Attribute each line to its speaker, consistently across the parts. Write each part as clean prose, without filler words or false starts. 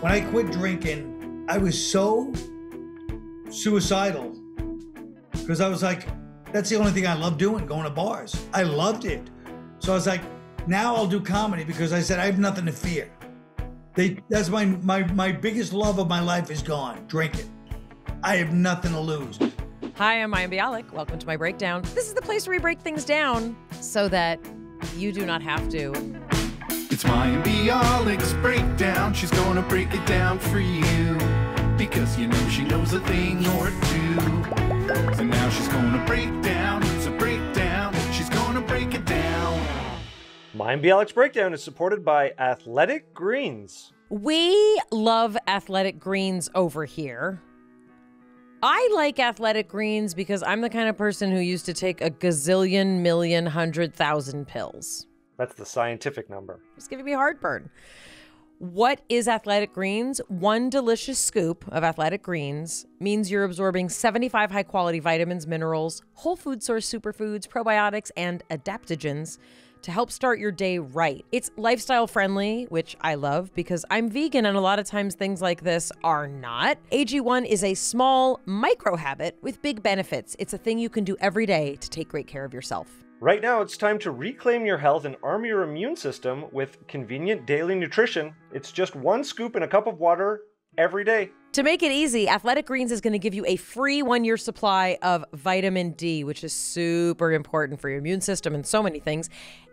Speaker 1: When I quit drinking, I was so suicidal because I was like, that's the only thing I love doing, going to bars. I loved it. So I was like, now I'll do comedy because I said I have nothing to fear. That's my biggest love of my life is gone, drinking. I have nothing to lose.
Speaker 2: Hi, I'm Mayim and Bialik. Welcome to my breakdown. This is the place where we break things down so that you do not have to.
Speaker 3: It's Mayim and Bialik's breakdown. She's gonna break it down for you because you know she knows a thing or two. So now she's gonna break down. It's a breakdown. She's gonna break it down.
Speaker 4: Mayim and Bialik's breakdown is supported by Athletic Greens.
Speaker 2: We love Athletic Greens over here. I like Athletic Greens because I'm the kind of person who used to take a gazillion, million, 100,000 pills.
Speaker 4: That's the scientific number.
Speaker 2: It's giving me heartburn. What is Athletic Greens? One delicious scoop of Athletic Greens means you're absorbing 75 high-quality vitamins, minerals, whole food source superfoods, probiotics, and adaptogens to help start your day right. It's lifestyle friendly, which I love because I'm vegan and a lot of times things like this are not. AG1 is a small micro habit with big benefits. It's a thing you can do every day to take great care of yourself.
Speaker 4: Right now, it's time to reclaim your health and arm your immune system with convenient daily nutrition. It's just one scoop in a cup of water every day.
Speaker 2: To make it easy, Athletic Greens is going to give you a free 1-year supply of vitamin D, which is super important for your immune system and so many things,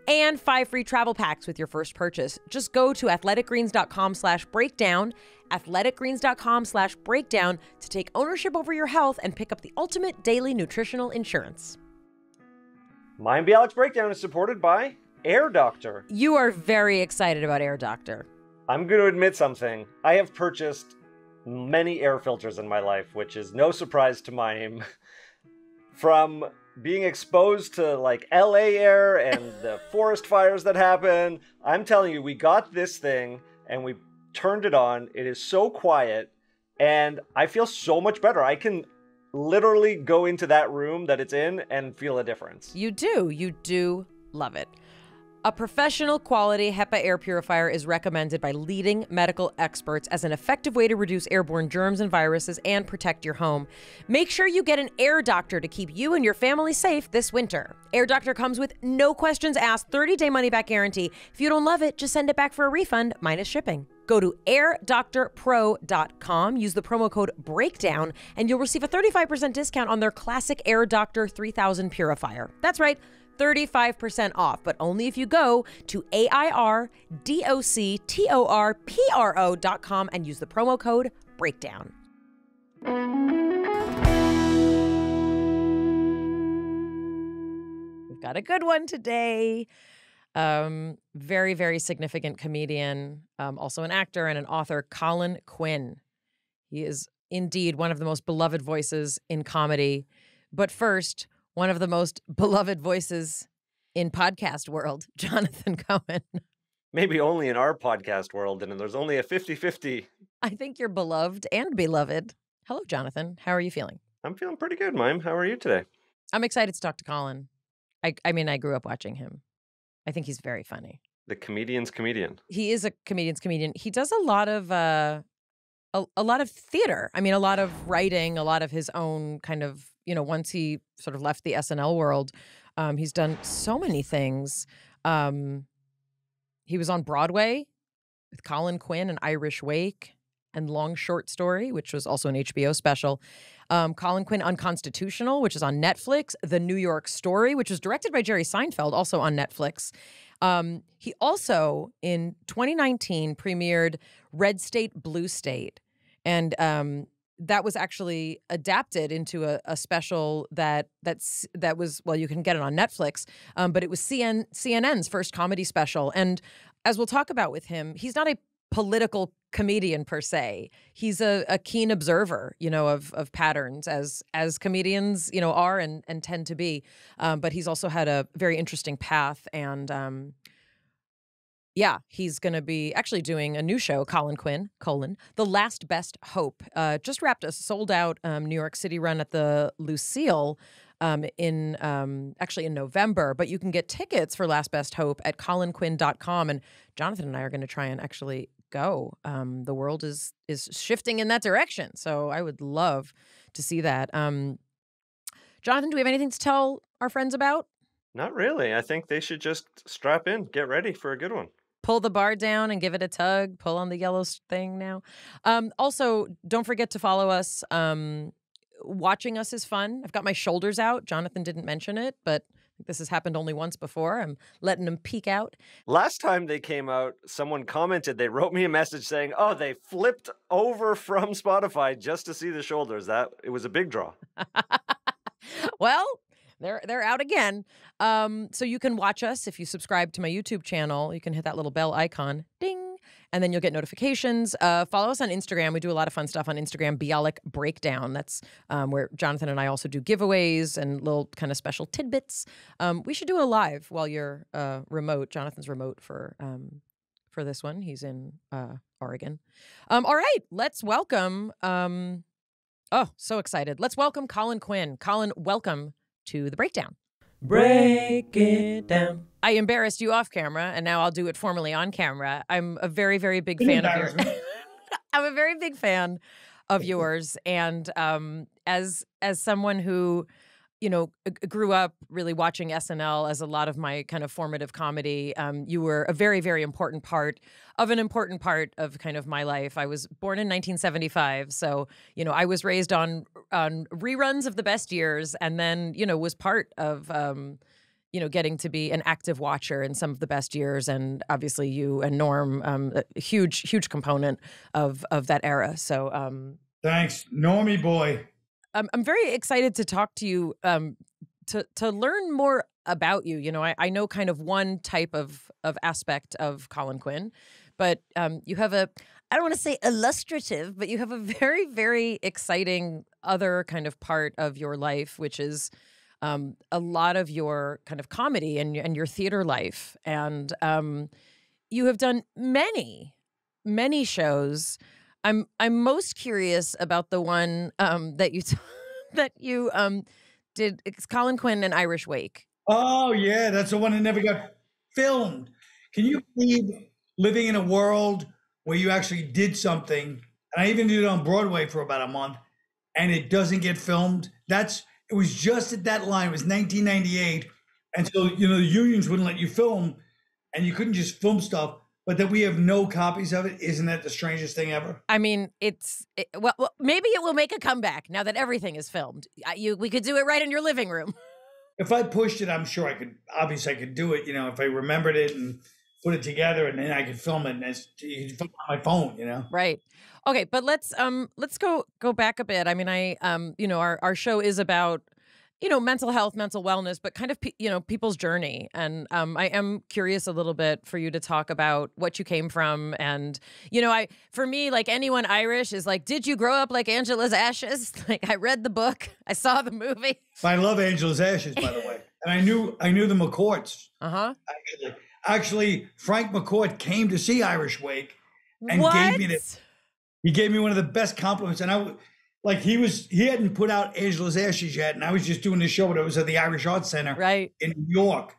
Speaker 2: and 5 free travel packs with your first purchase. Just go to athleticgreens.com/breakdown, athleticgreens.com/breakdown to take ownership over your health and pick up the ultimate daily nutritional insurance.
Speaker 4: Mayim and Bialik's breakdown is supported by Air Doctor.
Speaker 2: You are very excited about Air Doctor.
Speaker 4: I'm going to admit something. I have purchased many air filters in my life, which is no surprise to Mayim. From being exposed to like LA air and the forest fires that happen, I'm telling you, we got this thing and we turned it on. It is so quiet and I feel so much better. I can literally go into that room that it's in and feel a difference.
Speaker 2: You do love it. A professional quality HEPA air purifier is recommended by leading medical experts as an effective way to reduce airborne germs and viruses and protect your home. Make sure you get an Air Doctor to keep you and your family safe this winter. Air Doctor comes with no questions asked, 30-day money-back guarantee. If you don't love it, just send it back for a refund, minus shipping. Go to airdoctorpro.com, use the promo code BREAKDOWN, and you'll receive a 35% discount on their classic Air Doctor 3000 purifier. That's right, 35% off, but only if you go to AIRDOCTORPRO.com and use the promo code BREAKDOwn. We've got a good one today. Very, very significant comedian, also an actor and an author, Colin Quinn. He is indeed one of the most beloved voices in comedy. But first, one of the most beloved voices in podcast world, Jonathan Cohen.
Speaker 4: Maybe only in our podcast world, and there's only a 50-50.
Speaker 2: I think you're beloved and beloved. Hello, Jonathan. How are you feeling?
Speaker 4: I'm feeling pretty good, Mayim. How are you today?
Speaker 2: I'm excited to talk to Colin. I mean, I grew up watching him. I think he's very funny.
Speaker 4: The comedian's comedian.
Speaker 2: He is a comedian's comedian. He does a lot of theater. I mean, a lot of writing, a lot of his own kind of, once he sort of left the SNL world, he's done so many things. He was on Broadway with Colin Quinn and Irish Wake and Long Short Story, which was also an HBO special. Colin Quinn Unconstitutional, which is on Netflix. The New York Story, which was directed by Jerry Seinfeld, also on Netflix. He also, in 2019, premiered Red State, Blue State. And that was actually adapted into a special that was, well, you can get it on Netflix, but it was CNN's first comedy special. And as we'll talk about with him, he's not a political comedian per se. He's a keen observer, of patterns as comedians, are and tend to be. But he's also had a very interesting path. And he's going to be actually doing a new show, Colin Quinn, The Last Best Hope. Just wrapped a sold out New York City run at the Lucille actually in November, but you can get tickets for Last Best Hope at colinquinn.com. And Jonathan and I are going to try and actually go. The world is shifting in that direction. So I would love to see that. Jonathan, do we have anything to tell our friends about?
Speaker 4: Not really. I think they should just strap in, get ready for a good one.
Speaker 2: Pull the bar down and give it a tug. Pull on the yellow thing now. Also, don't forget to follow us. Watching us is fun. I've got my shoulders out. Jonathan didn't mention it, but this has happened only once before. I'm letting him peek out.
Speaker 4: Last time they came out, someone commented, they wrote me a message saying, oh, they flipped over from Spotify just to see the shoulders. It was a big draw.
Speaker 2: Well, they're out again. So you can watch us if you subscribe to my YouTube channel. You can hit that little bell icon, ding, and then you'll get notifications. Follow us on Instagram. We do a lot of fun stuff on Instagram. Bialik Breakdown. That's where Jonathan and I also do giveaways and little kind of special tidbits. We should do a live while you're remote. Jonathan's remote for this one. He's in Oregon. All right, let's welcome. Oh, so excited! Let's welcome Colin Quinn. Colin, welcome to the Breakdown.
Speaker 5: Break it down.
Speaker 2: I embarrassed you off camera, and now I'll do it formally on camera. I'm a very, very big fan of yours. I'm a very big fan of yours, and as someone who, grew up really watching SNL as a lot of my kind of formative comedy, you were a very, very important part of kind of my life. I was born in 1975, so I was raised on reruns of The Best Years, and then was part of getting to be an active watcher in some of The Best Years, and obviously you and Norm, a huge component of that era. So
Speaker 1: thanks, Normie boy.
Speaker 2: I'm very excited to talk to you, to learn more about you. I know kind of one type of aspect of Colin Quinn, but you have I don't want to say illustrative, but you have a very, very exciting other kind of part of your life, which is a lot of your kind of comedy and your theater life. And you have done many, many shows. I'm most curious about the one that you did. It's Colin Quinn and Irish Wake.
Speaker 1: Oh yeah, that's the one that never got filmed. Can you believe living in a world where you actually did something, and I even did it on Broadway for about a month, and it doesn't get filmed? It was just at that line. It was 1998, and so the unions wouldn't let you film, and you couldn't just film stuff. But that we have no copies of it, isn't that the strangest thing ever?
Speaker 2: I mean, well, maybe it will make a comeback now that everything is filmed. We could do it right in your living room.
Speaker 1: If I pushed it, I'm sure I could. Obviously, I could do it. If I remembered it and put it together, and then I could film it. And you can film it on my phone.
Speaker 2: Right. Okay, but let's go back a bit. I mean, our show is about mental health, mental wellness, but kind of, people's journey. And I am curious a little bit for you to talk about what you came from. And, for me, like anyone Irish is like, did you grow up like Angela's Ashes? Like I read the book, I saw the movie.
Speaker 1: I love Angela's Ashes, by the way. And I knew the McCourts.
Speaker 2: Uh-huh.
Speaker 1: Actually, Frank McCourt came to see Irish Wake and he gave me one of the best compliments. And he hadn't put out Angela's Ashes yet, and I was just doing the show, but it was at the Irish Arts Center in New York.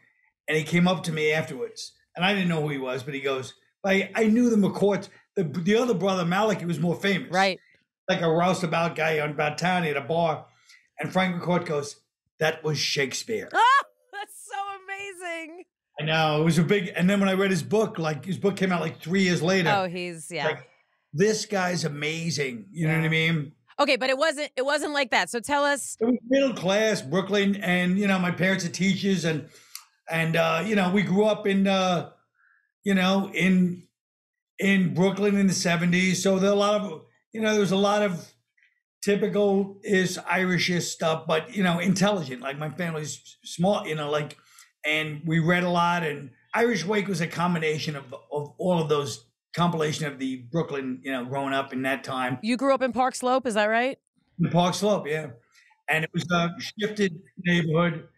Speaker 1: And he came up to me afterwards, and I didn't know who he was, but he goes, I knew the McCourts. The other brother, Malik, he was more famous.
Speaker 2: Right.
Speaker 1: Like a roustabout guy about town at a bar. And Frank McCourt goes, that was Shakespeare.
Speaker 2: Oh, that's so amazing.
Speaker 1: I know, it was a big, and then when I read his book came out 3 years later.
Speaker 2: Oh, he's, yeah.
Speaker 1: This guy's amazing. You know what I mean?
Speaker 2: Okay, but it wasn't like that. So tell us. It
Speaker 1: was middle class, Brooklyn, and my parents are teachers, and we grew up in in Brooklyn in the 70s. So there are a lot of there was a lot of typical Irishish stuff, but intelligent. Like my family's smart, and we read a lot. And Irish Wake was a combination of all of those. Compilation of the Brooklyn, growing up in that time.
Speaker 2: You grew up in Park Slope, is that right?
Speaker 1: In Park Slope, yeah. And it was a shifted neighborhood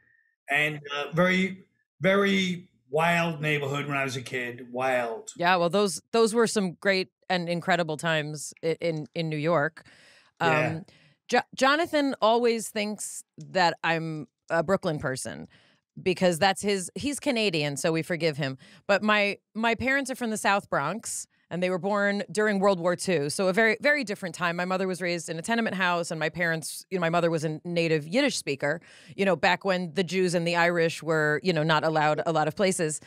Speaker 1: and very, very wild neighborhood when I was a kid. Wild.
Speaker 2: Yeah, well, those were some great and incredible times in New York. Jonathan always thinks that I'm a Brooklyn person because that's he's Canadian, so we forgive him. But my parents are from the South Bronx, and they were born during World War II. So a very, very different time. My mother was raised in a tenement house, and my parents, my mother was a native Yiddish speaker, back when the Jews and the Irish were, not allowed a lot of places.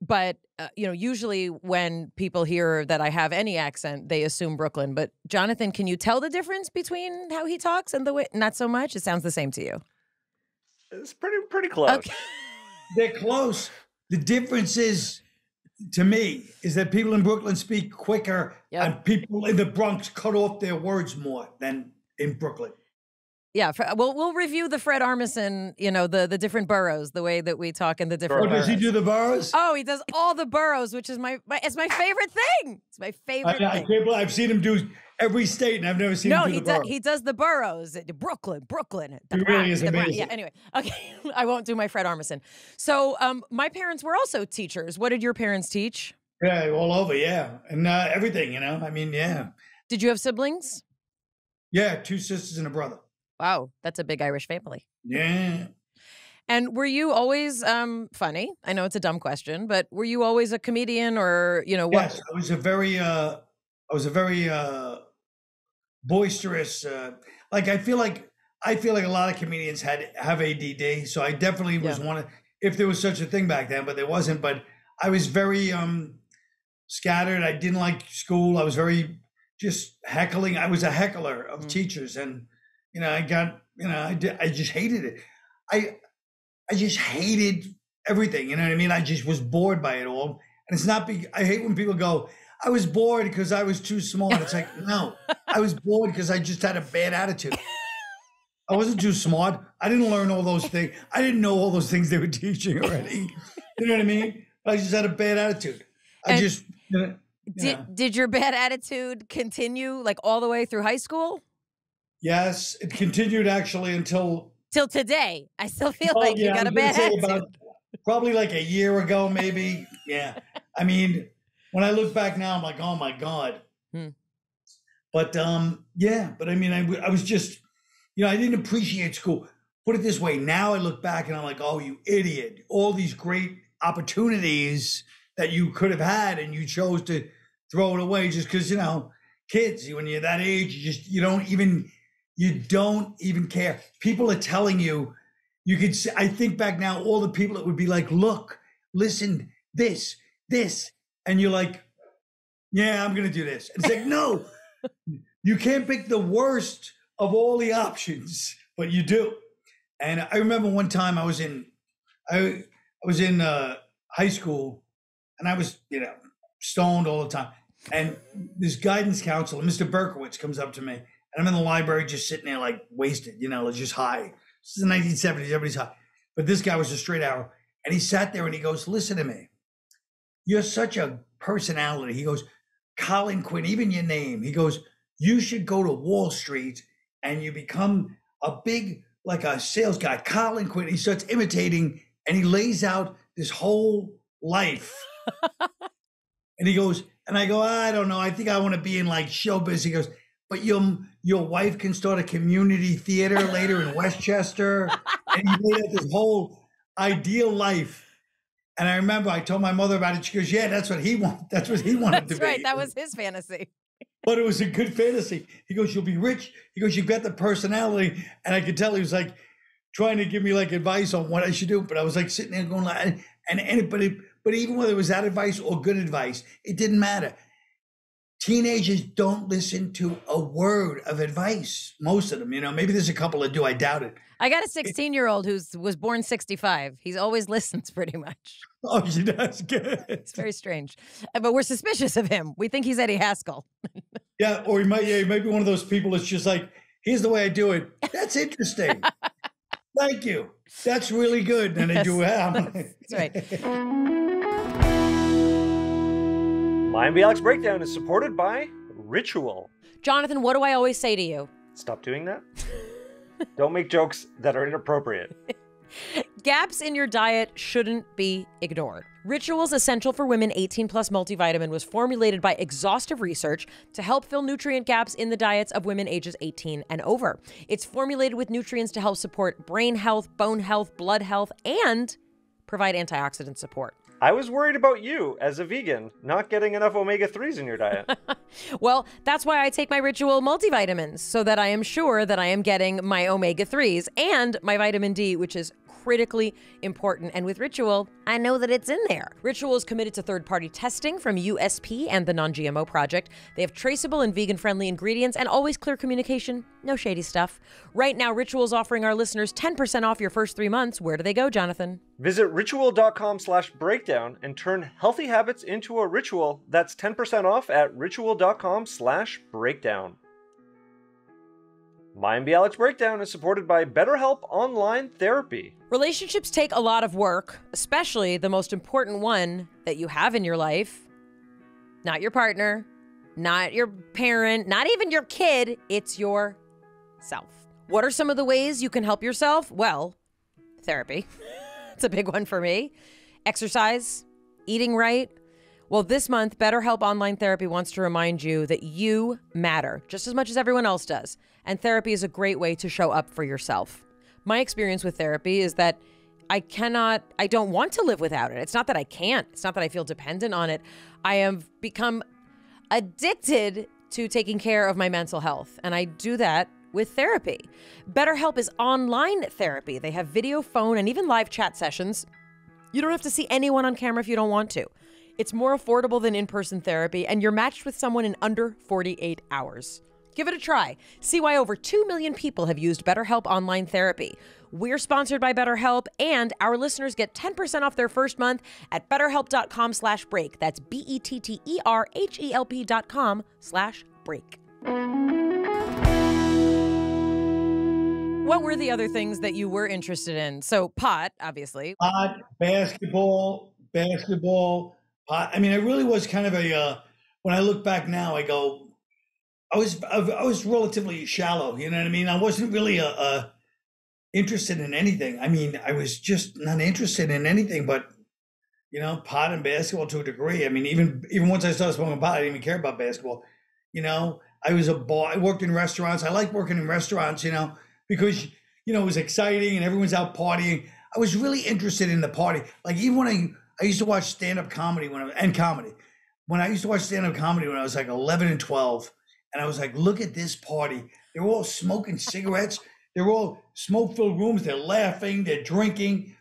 Speaker 2: But usually when people hear that I have any accent, they assume Brooklyn. But Jonathan, can you tell the difference between how he talks and the way? Not so much. It sounds the same to you.
Speaker 4: It's pretty close.
Speaker 2: Okay.
Speaker 1: They're close. The difference is, to me, is that people in Brooklyn speak quicker, and people in the Bronx cut off their words more than in Brooklyn.
Speaker 2: Yeah, we'll review the Fred Armisen, the different boroughs, the way that we talk in the different boroughs.
Speaker 1: Does he do the boroughs?
Speaker 2: Oh, he does all the boroughs, which is it's my favorite thing. It's my favorite thing.
Speaker 1: I can't believe I've seen him do every state, and I've never seen him do the boroughs.
Speaker 2: He does the boroughs. Brooklyn.
Speaker 1: He really is amazing.
Speaker 2: Yeah, anyway. Okay, I won't do my Fred Armisen. So my parents were also teachers. What did your parents teach?
Speaker 1: Yeah, all over, yeah. And everything, yeah.
Speaker 2: Did you have siblings?
Speaker 1: Yeah, 2 sisters and a brother.
Speaker 2: Wow, that's a big Irish family.
Speaker 1: Yeah.
Speaker 2: And were you always funny? I know it's a dumb question, but were you always a comedian, or what?
Speaker 1: Yes, I was a very boisterous. I feel like a lot of comedians have ADD, so I definitely was one of, if there was such a thing back then, but there wasn't. But I was very scattered. I didn't like school. I was very just heckling. I was a heckler of teachers, and I just hated it. I just hated everything. You know what I mean? I just was bored by it all. And it's not, I hate when people go, I was bored because I was too smart. It's like, no, I was bored because I just had a bad attitude. I wasn't too smart. I didn't learn all those things. I didn't know all those things they were teaching already. You know what I mean? I just had a bad attitude.
Speaker 2: Did your bad attitude continue all the way through high school?
Speaker 1: Yes, it continued actually until
Speaker 2: today. I still feel like you got a bad attitude.
Speaker 1: Probably a year ago, maybe. Yeah. I mean, when I look back now, I'm like, oh my God. But I mean, I was just, I didn't appreciate school. Put it this way. Now I look back and I'm like, oh, you idiot. All these great opportunities that you could have had, and you chose to throw it away just because, kids, when you're that age, you don't even care. People are telling you, I think back now, all the people that would be like, look, listen, this, and you're like, yeah, I'm going to do this. And it's like, no, you can't pick the worst of all the options, but you do. And I remember one time I was in high school, and I was, stoned all the time. And this guidance counselor, Mr. Berkowitz, comes up to me. And I'm in the library just sitting there wasted, just high. This is the 1970s, everybody's high. But this guy was a straight arrow. And he sat there and he goes, listen to me. You're such a personality. He goes, Colin Quinn, even your name. He goes, you should go to Wall Street and you become a big, a sales guy. Colin Quinn. He starts imitating and he lays out this whole life. And he goes, and I go, I don't know. I think I want to be in show business. He goes, but your wife can start a community theater later in Westchester. And he made up this whole ideal life. And I remember I told my mother about it. She goes, yeah, that's what he wanted. That's what he wanted to be.
Speaker 2: That's right. That was his fantasy.
Speaker 1: But it was a good fantasy. He goes, you'll be rich. He goes, you've got the personality. And I could tell he was trying to give me advice on what I should do. But I was sitting there going but even whether it was that advice or good advice, it didn't matter. Teenagers don't listen to a word of advice. Most of them, maybe there's a couple that do. I doubt it.
Speaker 2: I got a 16-year-old who was born 65. He always listens pretty much.
Speaker 1: Oh, she does. Good.
Speaker 2: It's very strange. But we're suspicious of him. We think he's Eddie Haskell.
Speaker 1: Yeah, or he might be one of those people that's just here's the way I do it. That's interesting. Thank you. That's really good. And they do it.
Speaker 2: That's right.
Speaker 4: Mayim and Bialik's Breakdown is supported by Ritual.
Speaker 2: Jonathan, what do I always say to you?
Speaker 4: Stop doing that. Don't make jokes that are inappropriate.
Speaker 2: Gaps in your diet shouldn't be ignored. Ritual's Essential for Women 18 Plus multivitamin was formulated by exhaustive research to help fill nutrient gaps in the diets of women ages 18 and over. It's formulated with nutrients to help support brain health, bone health, blood health, and provide antioxidant support.
Speaker 4: I was worried about you as a vegan not getting enough omega-3s in your diet.
Speaker 2: Well, that's why I take my Ritual multivitamins, so that I am sure that I am getting my omega-3s and my vitamin D, which is critically important. And with Ritual, I know that it's in there. Ritual is committed to third-party testing from USP and the Non-GMO Project. They have traceable and vegan-friendly ingredients and always clear communication. No shady stuff. Right now, Ritual is offering our listeners 10% off your first 3 months. Where do they go, Jonathan?
Speaker 4: Visit ritual.com/breakdown and turn healthy habits into a ritual. That's 10% off at ritual.com/breakdown. Mayim and Bialik's Breakdown is supported by BetterHelp Online Therapy.
Speaker 2: Relationships take a lot of work, especially the most important one that you have in your life. Not your partner, not your parent, not even your kid. It's yourself. What are some of the ways you can help yourself? Well, therapy. It's a big one for me. Exercise, eating right. Well, this month, BetterHelp Online Therapy wants to remind you that you matter just as much as everyone else does. And therapy is a great way to show up for yourself. My experience with therapy is that I don't want to live without it. It's not that I can't. It's not that I feel dependent on it. I have become addicted to taking care of my mental health. And I do that with therapy. BetterHelp is online therapy. They have video, phone, and even live chat sessions. You don't have to see anyone on camera if you don't want to. It's more affordable than in-person therapy, and you're matched with someone in under 48 hours. Give it a try. See why over 2 million people have used BetterHelp Online Therapy. We're sponsored by BetterHelp, and our listeners get 10% off their first month at betterhelp.com/break. That's BetterHelp.com/break. What were the other things that you were interested in? So pot, obviously.
Speaker 1: Pot, basketball. Pot. I mean, I really was kind of when I look back now, I go, I was relatively shallow. You know what I mean? I wasn't really interested in anything. I mean, I was just not interested in anything but, pot and basketball to a degree. I mean, even once I started smoking pot, I didn't even care about basketball. I worked in restaurants. I like working in restaurants, because, it was exciting and everyone's out partying. I was really interested in the party. Like even when I used to watch stand-up comedy when I used to watch stand-up comedy when I was like 11 and 12, and I was like, look at this party. They're all smoking cigarettes. They're all smoke-filled rooms. They're laughing. They're drinking.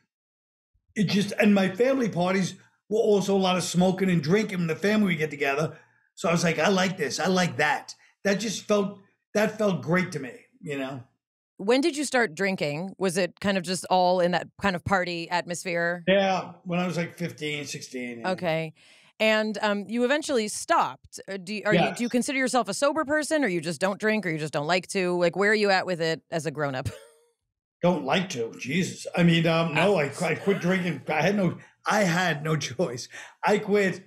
Speaker 1: And my family parties were also a lot of smoking and drinking when the family would get together. So I was like, I like this. I like that. That felt great to me,
Speaker 2: When did you start drinking? Was it kind of just all in that kind of party atmosphere?
Speaker 1: Yeah, when I was like 15, 16. Yeah.
Speaker 2: Okay. And you eventually stopped. Do you consider yourself a sober person, or you just don't drink, or you just don't like to? Like, where are you at with it as a grown-up?
Speaker 1: Don't like to. Jesus. I mean, no, I quit drinking. I had no choice. I quit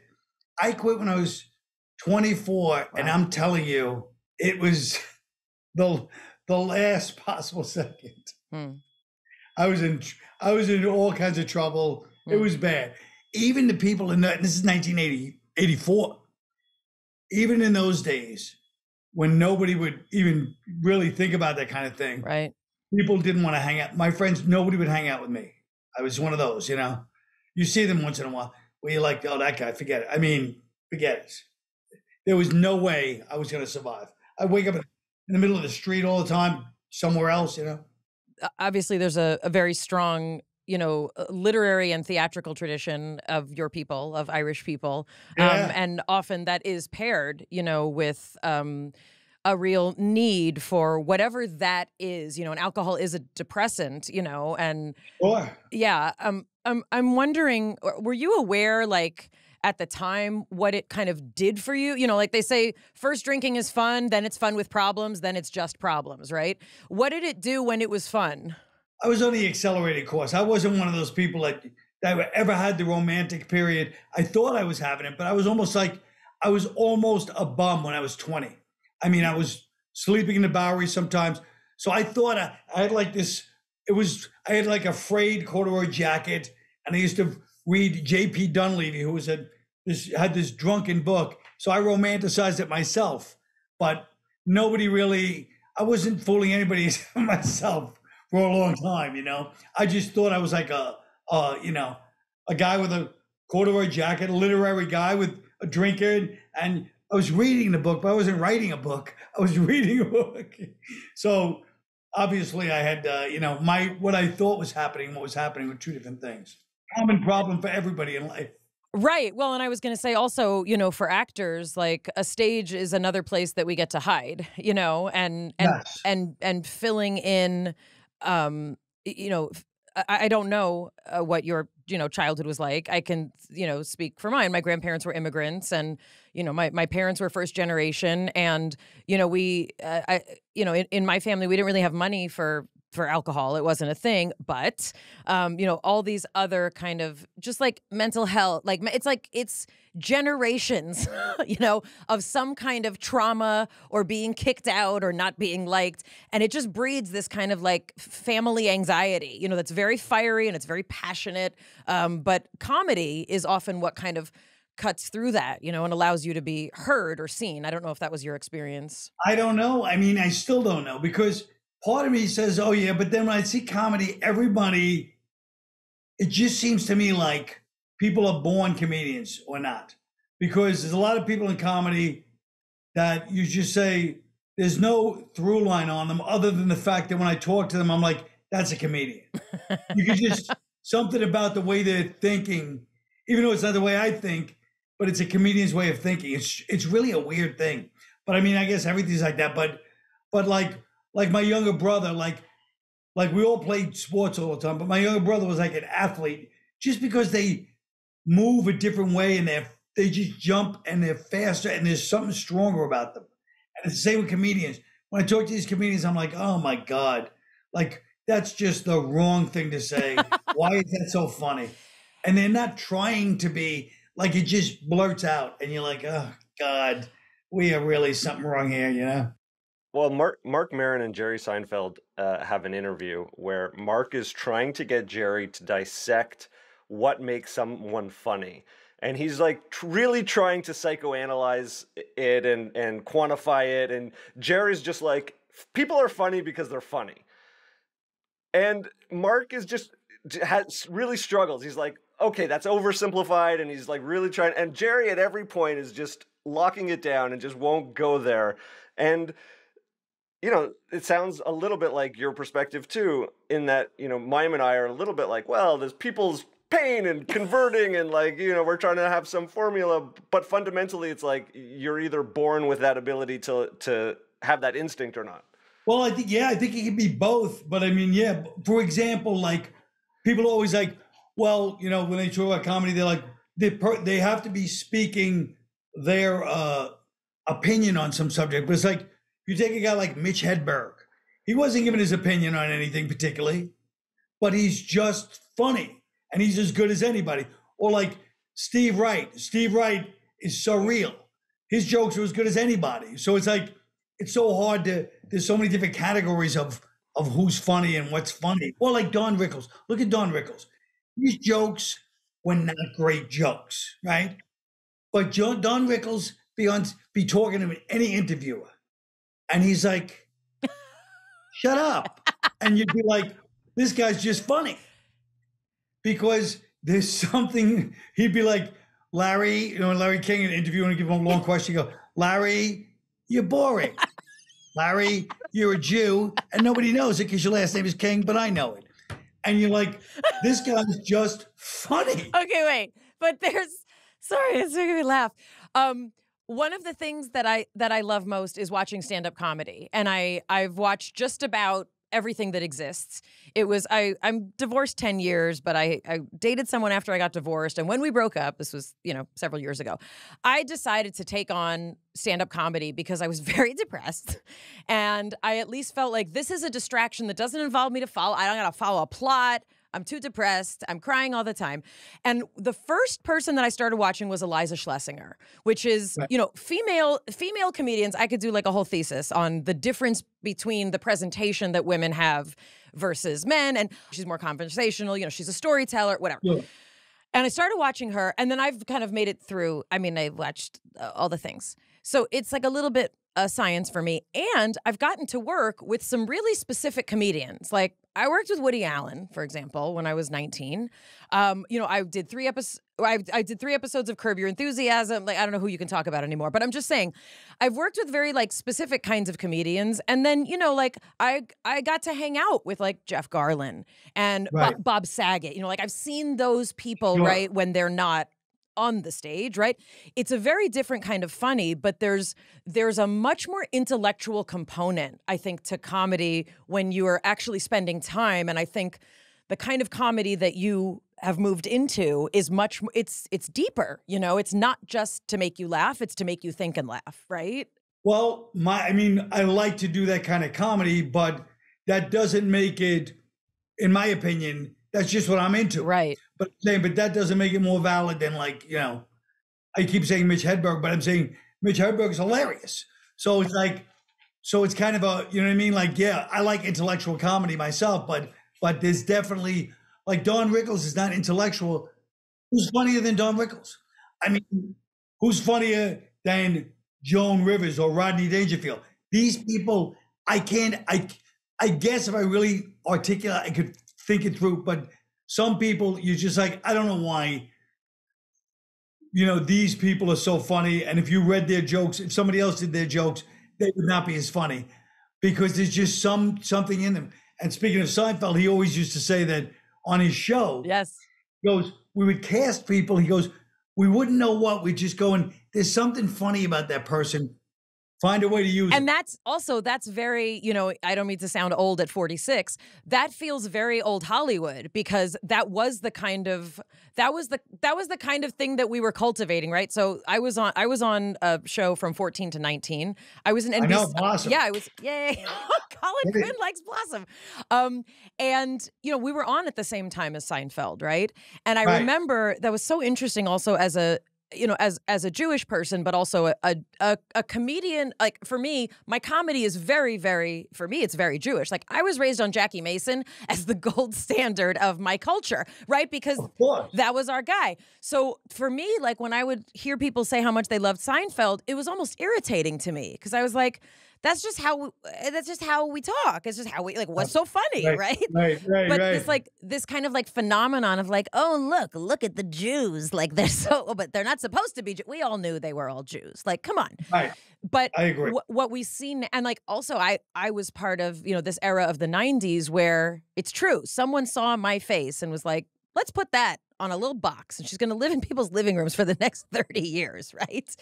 Speaker 1: when I was 24, wow. And I'm telling you, it was the last possible second. I was in all kinds of trouble. It was bad. Even the people this is 1984. Even in those days, when nobody would even really think about that kind of thing,
Speaker 2: right?
Speaker 1: People didn't want to hang out. My friends, nobody would hang out with me. I was one of those, You see them once in a while. Well, you're like, oh, that guy, forget it. I mean, forget it. There was no way I was going to survive. I wake up in the middle of the street all the time, somewhere else,
Speaker 2: Obviously, there's a very strong, literary and theatrical tradition of your people, of Irish people.
Speaker 1: Yeah.
Speaker 2: And often that is paired, with a real need for whatever that is, and alcohol is a depressant, and
Speaker 1: sure.
Speaker 2: Yeah. I'm wondering, were you aware, like, at the time, what it kind of did for you? Like they say, first drinking is fun, then it's fun with problems, then it's just problems, right? What did it do when it was fun?
Speaker 1: I was on the accelerated course. I wasn't one of those people that ever had the romantic period. I thought I was having it, but I was almost a bum when I was 20. I mean, I was sleeping in the Bowery sometimes. So I thought I had like this, I had like a frayed corduroy jacket, and I used to read J.P. Dunleavy, who had this drunken book. So I romanticized it myself, but nobody really, I wasn't fooling anybody except myself for a long time, you know. I just thought I was like a guy with a corduroy jacket, a literary guy with a drinker, and I was reading the book, but I wasn't writing a book. I was reading a book. So obviously I had, what I thought was happening, what was happening were two different things. Common problem for everybody in life.
Speaker 2: Right. Well, and I was going to say also, for actors, like a stage is another place that we get to hide, and
Speaker 1: Yes.
Speaker 2: and filling in, I don't know what your, childhood was like. I can, speak for mine. My grandparents were immigrants, and, my parents were first generation. And, we, in my family, we didn't really have money for alcohol. It wasn't a thing, but, all these other kind of just like mental health, it's generations, of some kind of trauma or being kicked out or not being liked. And it just breeds this kind of like family anxiety, that's very fiery and it's very passionate. But comedy is often what kind of cuts through that, and allows you to be heard or seen. I don't know if that was your experience.
Speaker 1: I don't know. I mean, I still don't know, because part of me says, oh yeah, but then when I see comedy, it just seems to me like people are born comedians or not. Because there's a lot of people in comedy that you just say, there's no through line on them other than the fact that when I talk to them, I'm like, that's a comedian. You can just, something about the way they're thinking, even though it's not the way I think, but it's a comedian's way of thinking. It's really a weird thing. But I mean, I guess everything's like that. But like my younger brother, like we all played sports all the time, but my younger brother was like an athlete just because they move a different way and they just jump and they're faster and there's something stronger about them. And it's the same with comedians. When I talk to these comedians, I'm like, oh my God, like that's just the wrong thing to say. Why is that so funny? And they're not trying to be, like it just blurts out and you're like, oh God, we have really something wrong here,
Speaker 4: Well, Mark Maron and Jerry Seinfeld have an interview where Mark is trying to get Jerry to dissect what makes someone funny. And he's like really trying to psychoanalyze it and quantify it. And Jerry's just like, people are funny because they're funny. And Mark really struggles. He's like, okay, that's oversimplified. And he's like really trying. And Jerry at every point is just locking it down and just won't go there. And it sounds a little bit like your perspective too, in that, Mayim and I are a little bit like, well, there's people's pain and converting and like, we're trying to have some formula, but fundamentally it's like you're either born with that ability to have that instinct or not.
Speaker 1: Well, I think it can be both. But I mean, yeah, for example, like people always like, well, when they talk about comedy, they're like, they have to be speaking their opinion on some subject. But it's like, you take a guy like Mitch Hedberg. He wasn't giving his opinion on anything particularly, but he's just funny and he's as good as anybody. Or like Steve Wright. Steve Wright is surreal. His jokes are as good as anybody. So it's like, it's so hard there's so many different categories of who's funny and what's funny. Or like Don Rickles. Look at Don Rickles. His jokes were not great jokes, right? But Don Rickles be talking to any interviewer. And he's like, shut up. And you'd be like, this guy's just funny. Because there's something, he'd be like, Larry, Larry King in an interview, and give him a long question, you go, Larry, you're boring. Larry, you're a Jew, and nobody knows it because your last name is King, but I know it. And you're like, this guy's just funny.
Speaker 2: Okay, wait. But sorry, it's making me laugh. One of the things that I love most is watching stand-up comedy. And I've watched just about everything that exists. I'm divorced 10 years, but I dated someone after I got divorced. And when we broke up, this was, several years ago, I decided to take on stand-up comedy because I was very depressed. And I at least felt like this is a distraction that doesn't involve me to follow. I don't got to follow a plot. I'm too depressed. I'm crying all the time. And the first person that I started watching was Eliza Schlesinger, which is, female comedians. I could do like a whole thesis on the difference between the presentation that women have versus men. And she's more conversational. She's a storyteller, whatever. Yeah. And I started watching her, and then I've kind of made it through. I mean, I watched all the things. So it's like a little bit science for me. And I've gotten to work with some really specific comedians. Like I worked with Woody Allen, for example, when I was 19. I did 3 episodes. I did 3 episodes of Curb Your Enthusiasm. Like I don't know who you can talk about anymore, but I'm just saying, I've worked with very like specific kinds of comedians, and then like I got to hang out with like Jeff Garlin and
Speaker 1: Right.
Speaker 2: Bob Saget. Like I've seen those people,
Speaker 1: Sure.
Speaker 2: right, when they're not on the stage, right? It's a very different kind of funny, but there's a much more intellectual component, I think, to comedy when you are actually spending time. And I think the kind of comedy that you have moved into is much, it's deeper, it's not just to make you laugh, it's to make you think and laugh, right?
Speaker 1: Well, I like to do that kind of comedy, but that doesn't make it, in my opinion, that's just what I'm into.
Speaker 2: Right.
Speaker 1: But that doesn't make it more valid than I keep saying Mitch Hedberg, but I'm saying Mitch Hedberg is hilarious. So it's it's kind of a, you know what I mean? Like, yeah, I like intellectual comedy myself, but there's definitely, like, Don Rickles is not intellectual. Who's funnier than Don Rickles? I mean, who's funnier than Joan Rivers or Rodney Dangerfield? These people, I guess if I really articulate, I could think it through, but some people, you're just like, I don't know why, these people are so funny. And if you read their jokes, if somebody else did their jokes, they would not be as funny because there's just something in them. And speaking of Seinfeld, he always used to say that on his show.
Speaker 2: Yes.
Speaker 1: He goes, we would cast people. He goes, we wouldn't know what. We'd just go and there's something funny about that person. Find a way to use it.
Speaker 2: And that's very, I don't mean to sound old at 46. That feels very old Hollywood because that was the kind of thing that we were cultivating, right? So I was on a show from 14 to 19. I was an NBC.
Speaker 1: I know, Blossom.
Speaker 2: Yeah, I was. Yay. Colin Quinn likes Blossom. And we were on at the same time as Seinfeld, right? And I remember that was so interesting also as a as a Jewish person, but also a comedian. Like for me, my comedy is very, very, for me, it's very Jewish. Like I was raised on Jackie Mason as the gold standard of my culture, right? Because that was our guy. So for me, like when I would hear people say how much they loved Seinfeld, it was almost irritating to me because I was like, that's just how we talk. It's just how we, like, what's so funny, right?
Speaker 1: Right.
Speaker 2: But this kind of like phenomenon of like, oh, look at the Jews. Like but they're not supposed to be. We all knew they were all Jews. Like, come on.
Speaker 1: Right.
Speaker 2: But
Speaker 1: I agree.
Speaker 2: What we've seen, and like also I was part of, this era of the 90s where it's true. Someone saw my face and was like, let's put that on a little box and she's going to live in people's living rooms for the next 30 years, right?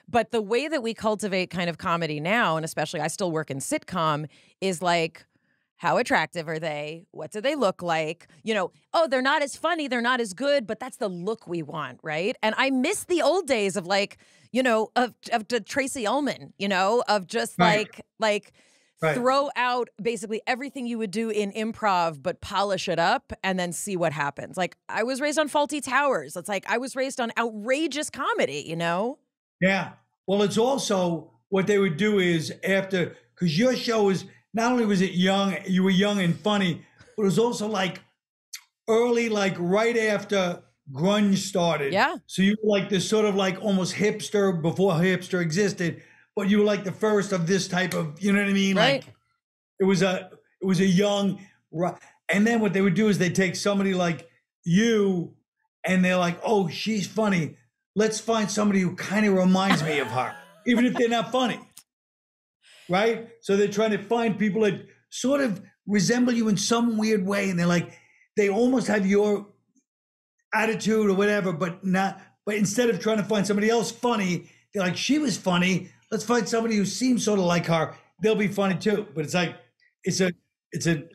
Speaker 2: But the way that we cultivate kind of comedy now, and especially I still work in sitcom, is like, how attractive are they? What do they look like? Oh, they're not as funny, they're not as good, but that's the look we want, right? And I miss the old days of like, of Tracy Ullman, of just like throw out basically everything you would do in improv, but polish it up and then see what happens. Like I was raised on Faulty Towers. It's like I was raised on outrageous comedy,
Speaker 1: Yeah. Well, it's also what they would do is after, because your show is, not only was it young, you were young and funny, but it was also like early, like right after grunge started.
Speaker 2: Yeah.
Speaker 1: So you were like this sort of like almost hipster before hipster existed, but you were like the first of this type of, you know what I mean?
Speaker 2: Right.
Speaker 1: Like it was a young, and then what they would do is they take somebody like you and they're like, oh, she's funny. Let's find somebody who kind of reminds me of her, even if they're not funny. Right? So they're trying to find people that sort of resemble you in some weird way. And they're like, they almost have your attitude or whatever, but instead of trying to find somebody else funny, they're like, she was funny. Let's find somebody who seems sort of like her. They'll be funny too. But it's like, it's a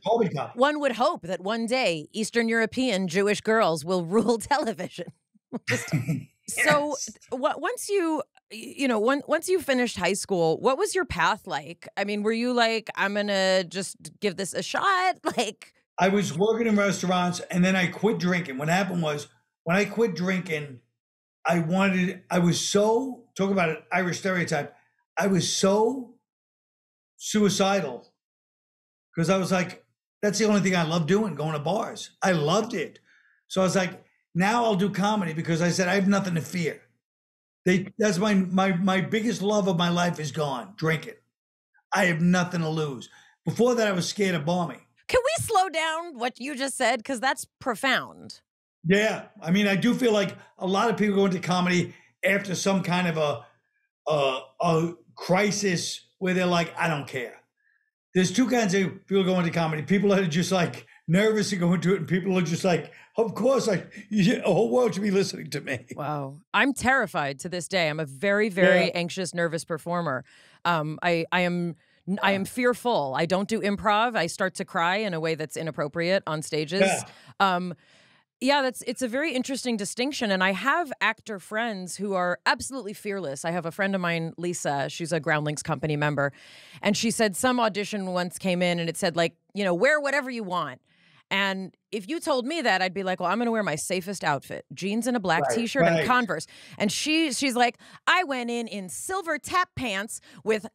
Speaker 1: carbon copy.
Speaker 2: One would hope that one day Eastern European Jewish girls will rule television. So once you finished high school, what was your path like? I mean, were you like, I'm going to just give this a shot? Like,
Speaker 1: I was working in restaurants and then I quit drinking. What happened was when I quit drinking, I was so, talk about an Irish stereotype. I was so suicidal because I was like, that's the only thing I love doing, going to bars. I loved it. So I was like, now I'll do comedy because I said I have nothing to fear. That's my biggest love of my life is gone, drinking. I have nothing to lose. Before that, I was scared of bombing.
Speaker 2: Can we slow down what you just said? Because that's profound.
Speaker 1: Yeah. I mean, I do feel like a lot of people go into comedy after some kind of a crisis where they're like, I don't care. There's two kinds of people go into comedy. People that are just like nervous to go into it, and people are just like, of course, the whole world should be listening to me.
Speaker 2: Wow. I'm terrified to this day. I'm a very, very anxious, nervous performer. I am fearful. I don't do improv. I start to cry in a way that's inappropriate on stages. Yeah. It's a very interesting distinction. And I have actor friends who are absolutely fearless. I have a friend of mine, Lisa, she's a Groundlings company member. And she said some audition once came in and it said like, wear whatever you want. And if you told me that, I'd be like, well, I'm going to wear my safest outfit, jeans and a black T-shirt and Converse. And she's like, I went in silver tap pants with,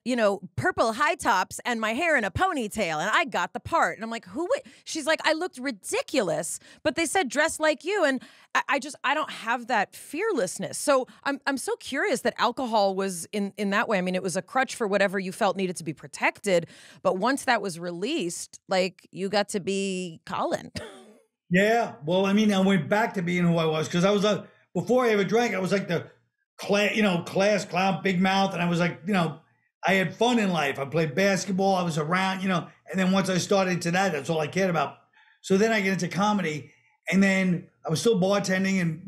Speaker 2: purple high tops and my hair in a ponytail. And I got the part. And I'm like, who would? She's like, I looked ridiculous, but they said dress like you. And I don't have that fearlessness. So I'm so curious that alcohol was in that way. I mean, it was a crutch for whatever you felt needed to be protected. But once that was released, like you got to be Colin.
Speaker 1: Yeah. Well, I mean, I went back to being who I was because I was before I ever drank, I was like the class clown, big mouth. And I was like, I had fun in life. I played basketball. I was around, and then once I started to that, that's all I cared about. So then I get into comedy, and then I was still bartending and,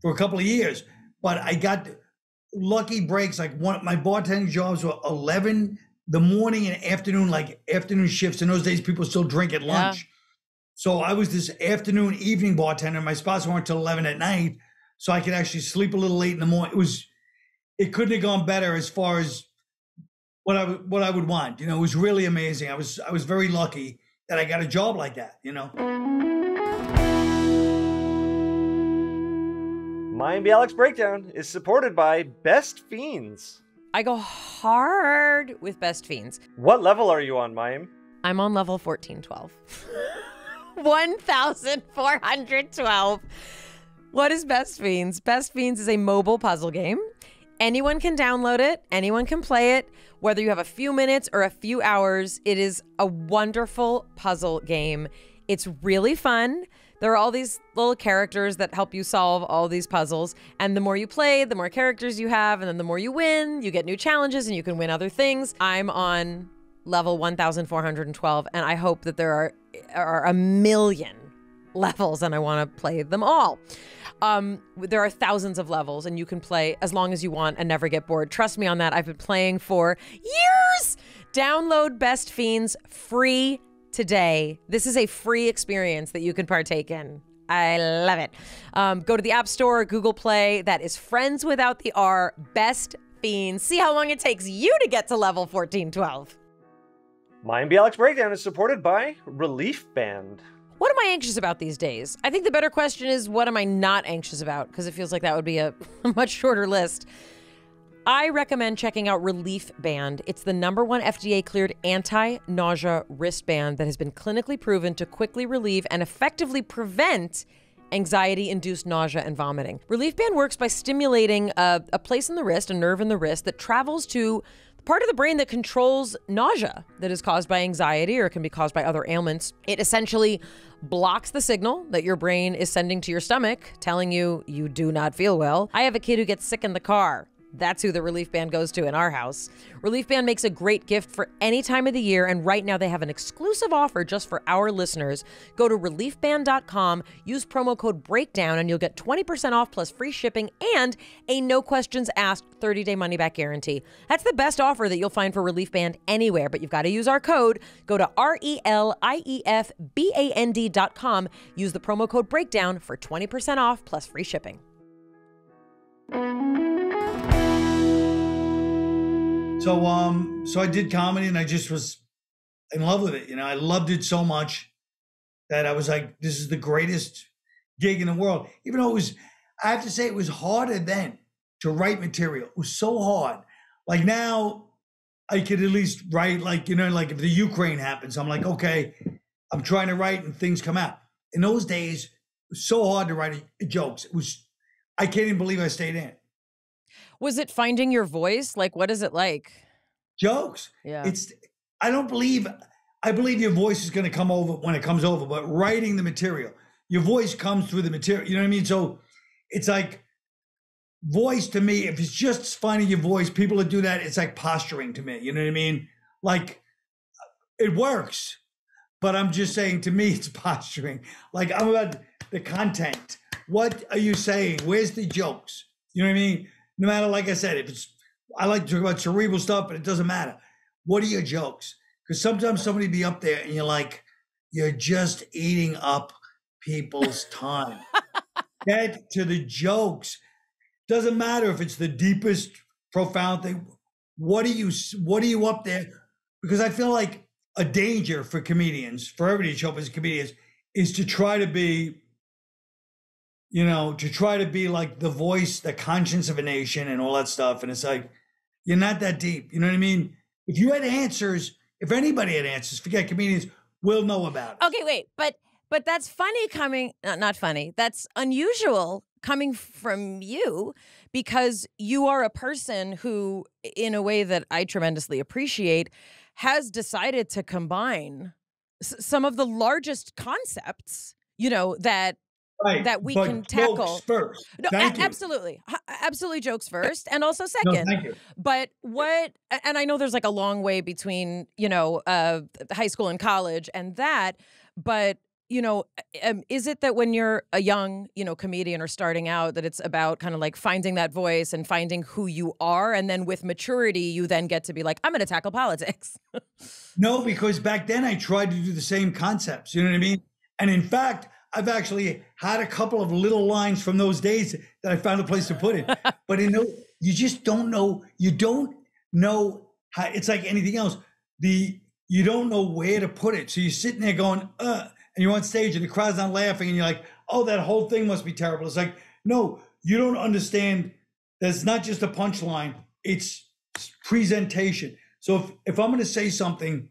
Speaker 1: for a couple of years, but I got lucky breaks. Like my bartending jobs were 11 the morning and afternoon, like afternoon shifts. In those days, people still drink at lunch. Yeah. So I was this afternoon, evening bartender. My spots weren't until 11 at night, so I could actually sleep a little late in the morning. It couldn't have gone better as far as what I would want. It was really amazing. I was very lucky that I got a job like that.
Speaker 4: My Bialik's Breakdown is supported by Best Fiends.
Speaker 2: I go hard with Best Fiends.
Speaker 4: What level are you on, Mayim?
Speaker 2: I'm on level 1412. 1,412. What is Best Fiends? Best Fiends is a mobile puzzle game. Anyone can download it. Anyone can play it. Whether you have a few minutes or a few hours, it is a wonderful puzzle game. It's really fun. There are all these little characters that help you solve all these puzzles. And the more you play, the more characters you have. And then the more you win, you get new challenges and you can win other things. I'm on level 1,412, and I hope that there are a million levels, and I want to play them all. There are thousands of levels, and you can play as long as you want and never get bored. Trust me on that. I've been playing for years. Download Best Fiends free today. This is a free experience that you can partake in. I love it. Go to the App Store, Google Play. That is Friends without the R, Best Fiends. See how long it takes you to get to level 1412.
Speaker 4: My Bialik's Breakdown is supported by Relief Band.
Speaker 2: What am I anxious about these days? I think the better question is, what am I not anxious about? Because it feels like that would be a much shorter list. I recommend checking out Relief Band. It's the #1 FDA-cleared anti-nausea wristband that has been clinically proven to quickly relieve and effectively prevent anxiety-induced nausea and vomiting. Relief Band works by stimulating a place in the wrist, a nerve in the wrist, that travels to part of the brain that controls nausea that is caused by anxiety or can be caused by other ailments. It essentially blocks the signal that your brain is sending to your stomach, telling you you do not feel well. I have a kid who gets sick in the car. That's who the Relief Band goes to in our house. Relief Band makes a great gift for any time of the year, and right now they have an exclusive offer just for our listeners. Go to reliefband.com, use promo code BREAKDOWN, and you'll get 20% off plus free shipping and a no questions asked 30-day money-back guarantee. That's the best offer that you'll find for Relief Band anywhere, but you've got to use our code. Go to RELIEFBAND.com, use the promo code BREAKDOWN for 20% off plus free shipping.
Speaker 1: So I did comedy, and I just was in love with it. I loved it so much that I was like, this is the greatest gig in the world. Even though I have to say, it was harder then to write material. It was so hard. Like now I could at least write, like if the Ukraine happens, I'm like, okay, I'm trying to write and things come out. In those days, so hard to write jokes. I can't even believe I stayed in.
Speaker 2: Was it finding your voice? Like, what is it like?
Speaker 1: Jokes.
Speaker 2: Yeah.
Speaker 1: I believe your voice is going to come over when it comes over, but writing the material, your voice comes through the material. You know what I mean? So it's like voice to me, if it's just finding your voice, people that do that, it's like posturing to me. You know what I mean? Like it works, but I'm just saying to me, it's posturing. Like I'm about the content. What are you saying? Where's the jokes? You know what I mean? No matter, like I said, I like to talk about cerebral stuff, but it doesn't matter. What are your jokes? Because sometimes somebody be up there and you're like, you're just eating up people's time. Get to the jokes. Doesn't matter if it's the deepest, profound thing. What are you up there? Because I feel like a danger for comedians, for everybody to show up as comedians, is to try to be, like the voice, the conscience of a nation and all that stuff. And it's like, you're not that deep. You know what I mean? If you had answers, if anybody had answers, forget comedians, we'll know about it.
Speaker 2: Okay, wait, but that's funny coming, not funny. That's unusual coming from you because you are a person who, in a way that I tremendously appreciate, has decided to combine some of the largest concepts, that we can tackle.
Speaker 1: Jokes first.
Speaker 2: No, absolutely. Absolutely jokes first and also second.
Speaker 1: No, thank you.
Speaker 2: But and I know there's like a long way between, high school and college and that, but is it that when you're a young, comedian or starting out, that it's about kind of like finding that voice and finding who you are, and then with maturity, you then get to be like, I'm going to tackle politics?
Speaker 1: No, because back then I tried to do the same concepts. You know what I mean? And in fact, I've actually had a couple of little lines from those days that I found a place to put in. But you just don't know. You don't know how. It's like anything else. You don't know where to put it. So you're sitting there going, and you're on stage and the crowd's not laughing and you're like, oh, that whole thing must be terrible. It's like, no, you don't understand. That's not just a punchline. It's presentation. So if I'm going to say something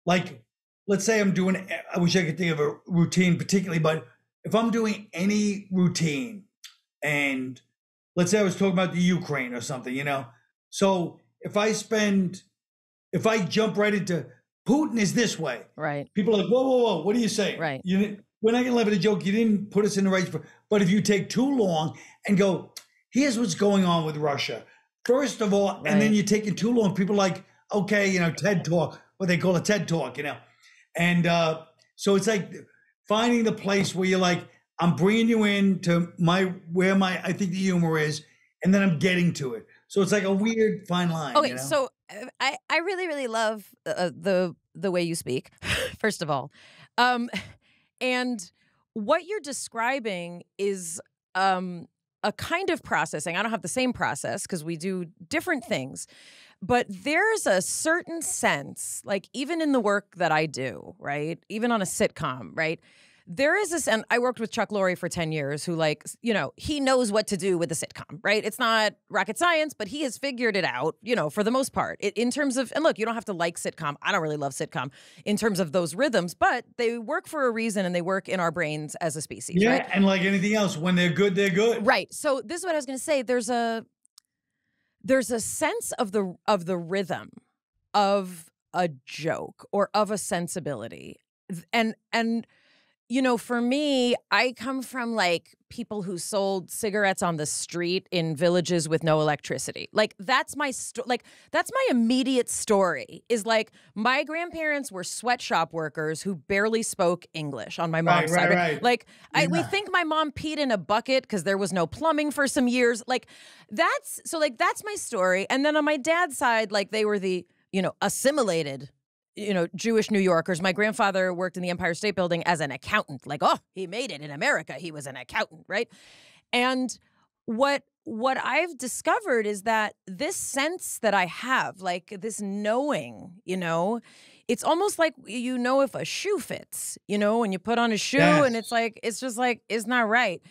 Speaker 1: like, let's say I wish I could think of a routine particularly, but if I'm doing any routine and let's say I was talking about the Ukraine or something, so if I jump right into Putin is this way.
Speaker 2: Right.
Speaker 1: People are like, whoa, what are you saying?
Speaker 2: Right.
Speaker 1: We're not going to laugh at a joke. You didn't put us in the right spot. But if you take too long and go, here's what's going on with Russia. First of all, and then you're taking too long, people are like, okay, TED Talk, what they call a TED Talk, And so it's like finding the place where you're like, I'm bringing you in to where I think the humor is, and then I'm getting to it. So it's like a weird fine line.
Speaker 2: Okay, so I really, really love the way you speak, first of all. And what you're describing is a kind of processing. I don't have the same process because we do different things. But there's a certain sense, like even in the work that I do, right? Even on a sitcom, right? There is this, and I worked with Chuck Lorre for 10 years who he knows what to do with the sitcom, right? It's not rocket science, but he has figured it out, for the most part. In terms of, and look, you don't have to like sitcom. I don't really love sitcom in terms of those rhythms, but they work for a reason and they work in our brains as a species,
Speaker 1: yeah,
Speaker 2: right?
Speaker 1: And like anything else, when they're good, they're good.
Speaker 2: Right. So this is what I was going to say. There's a sense of the rhythm of a joke or of a sensibility. And for me, I come from like people who sold cigarettes on the street in villages with no electricity. Like that's my that's my immediate story is like my grandparents were sweatshop workers who barely spoke English on my mom's side.
Speaker 1: Right.
Speaker 2: Like we think my mom peed in a bucket because there was no plumbing for some years. Like that's my story. And then on my dad's side, like they were the, assimilated Jewish New Yorkers. My grandfather worked in the Empire State Building as an accountant. Like, oh, he made it in America. He was an accountant, right? And what I've discovered is that this sense that I have, like this knowing, it's almost like if a shoe fits, when you put on a shoe and it's just like, it's not right.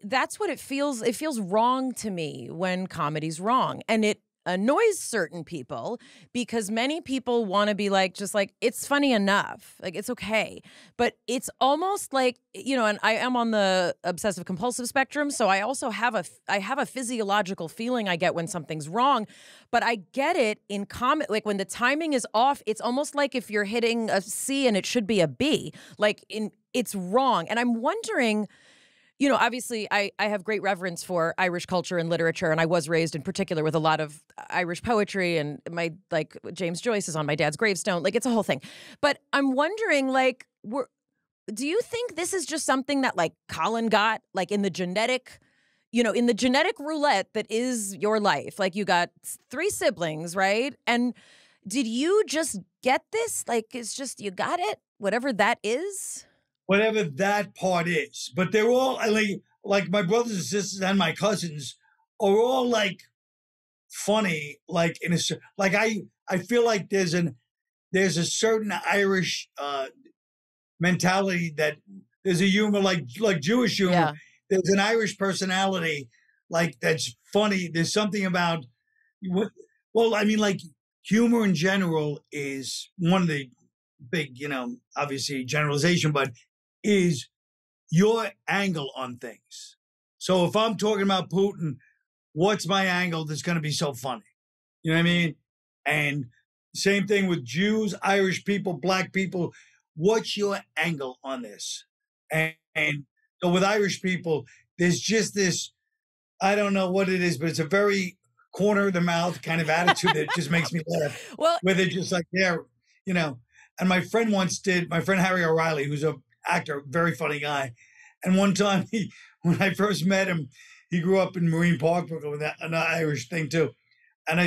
Speaker 2: That's what it feels. It feels wrong to me when comedy's wrong. And annoys certain people because many people want to be like, just like, it's funny enough. Like, it's okay. But it's almost like, and I am on the obsessive compulsive spectrum. So I also have a physiological feeling I get when something's wrong, but I get it in like when the timing is off, it's almost like if you're hitting a C and it should be a B, like it's wrong. And I'm wondering, obviously I have great reverence for Irish culture and literature, and I was raised in particular with a lot of Irish poetry, and James Joyce is on my dad's gravestone. Like, it's a whole thing. But I'm wondering, like, do you think this is just something that like Colin got, like in the genetic roulette that is your life? Like, you got 3 siblings, right? And did you just get this? Like, it's just, you got it, whatever that is?
Speaker 1: Whatever that part is. But they're all, like my brothers and sisters and my cousins are all like funny, like I feel like there's a certain Irish mentality that there's a humor like Jewish humor. Yeah. There's an Irish personality like that's funny. There's something about, like humor in general is one of the big, obviously generalization, but is your angle on things. So if I'm talking about Putin, what's my angle that's going to be so funny? You know what I mean? And same thing with Jews, Irish people, Black people. What's your angle on this? And so with Irish people, there's just this, I don't know what it is, but it's a very corner of the mouth kind of attitude that just makes me laugh.
Speaker 2: Well,
Speaker 1: where they're just like, and my friend Harry O'Reilly, who's an actor, very funny guy. And one time when I first met him, he grew up in Marine Park, Brooklyn, with an Irish thing too. And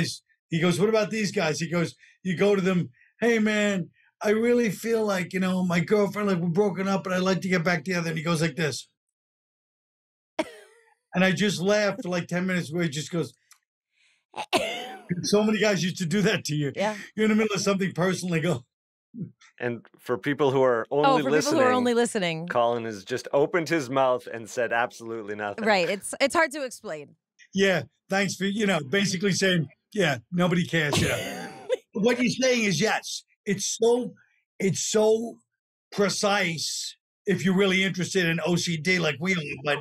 Speaker 1: he goes, what about these guys? He goes, you go to them, hey man, I really feel like, my girlfriend, like we're broken up and I'd like to get back together. And he goes like this. And I just laughed for like 10 minutes where he just goes, so many guys used to do that to you.
Speaker 2: Yeah.
Speaker 1: You're in the middle of something personal, they go.
Speaker 4: And for people who are only
Speaker 2: listening,
Speaker 4: Colin has just opened his mouth and said absolutely nothing.
Speaker 2: Right. It's hard to explain.
Speaker 1: Yeah. Thanks for, basically saying, yeah, nobody cares. Yeah. What you're saying is, yes, it's so precise if you're really interested in OCD like we are, but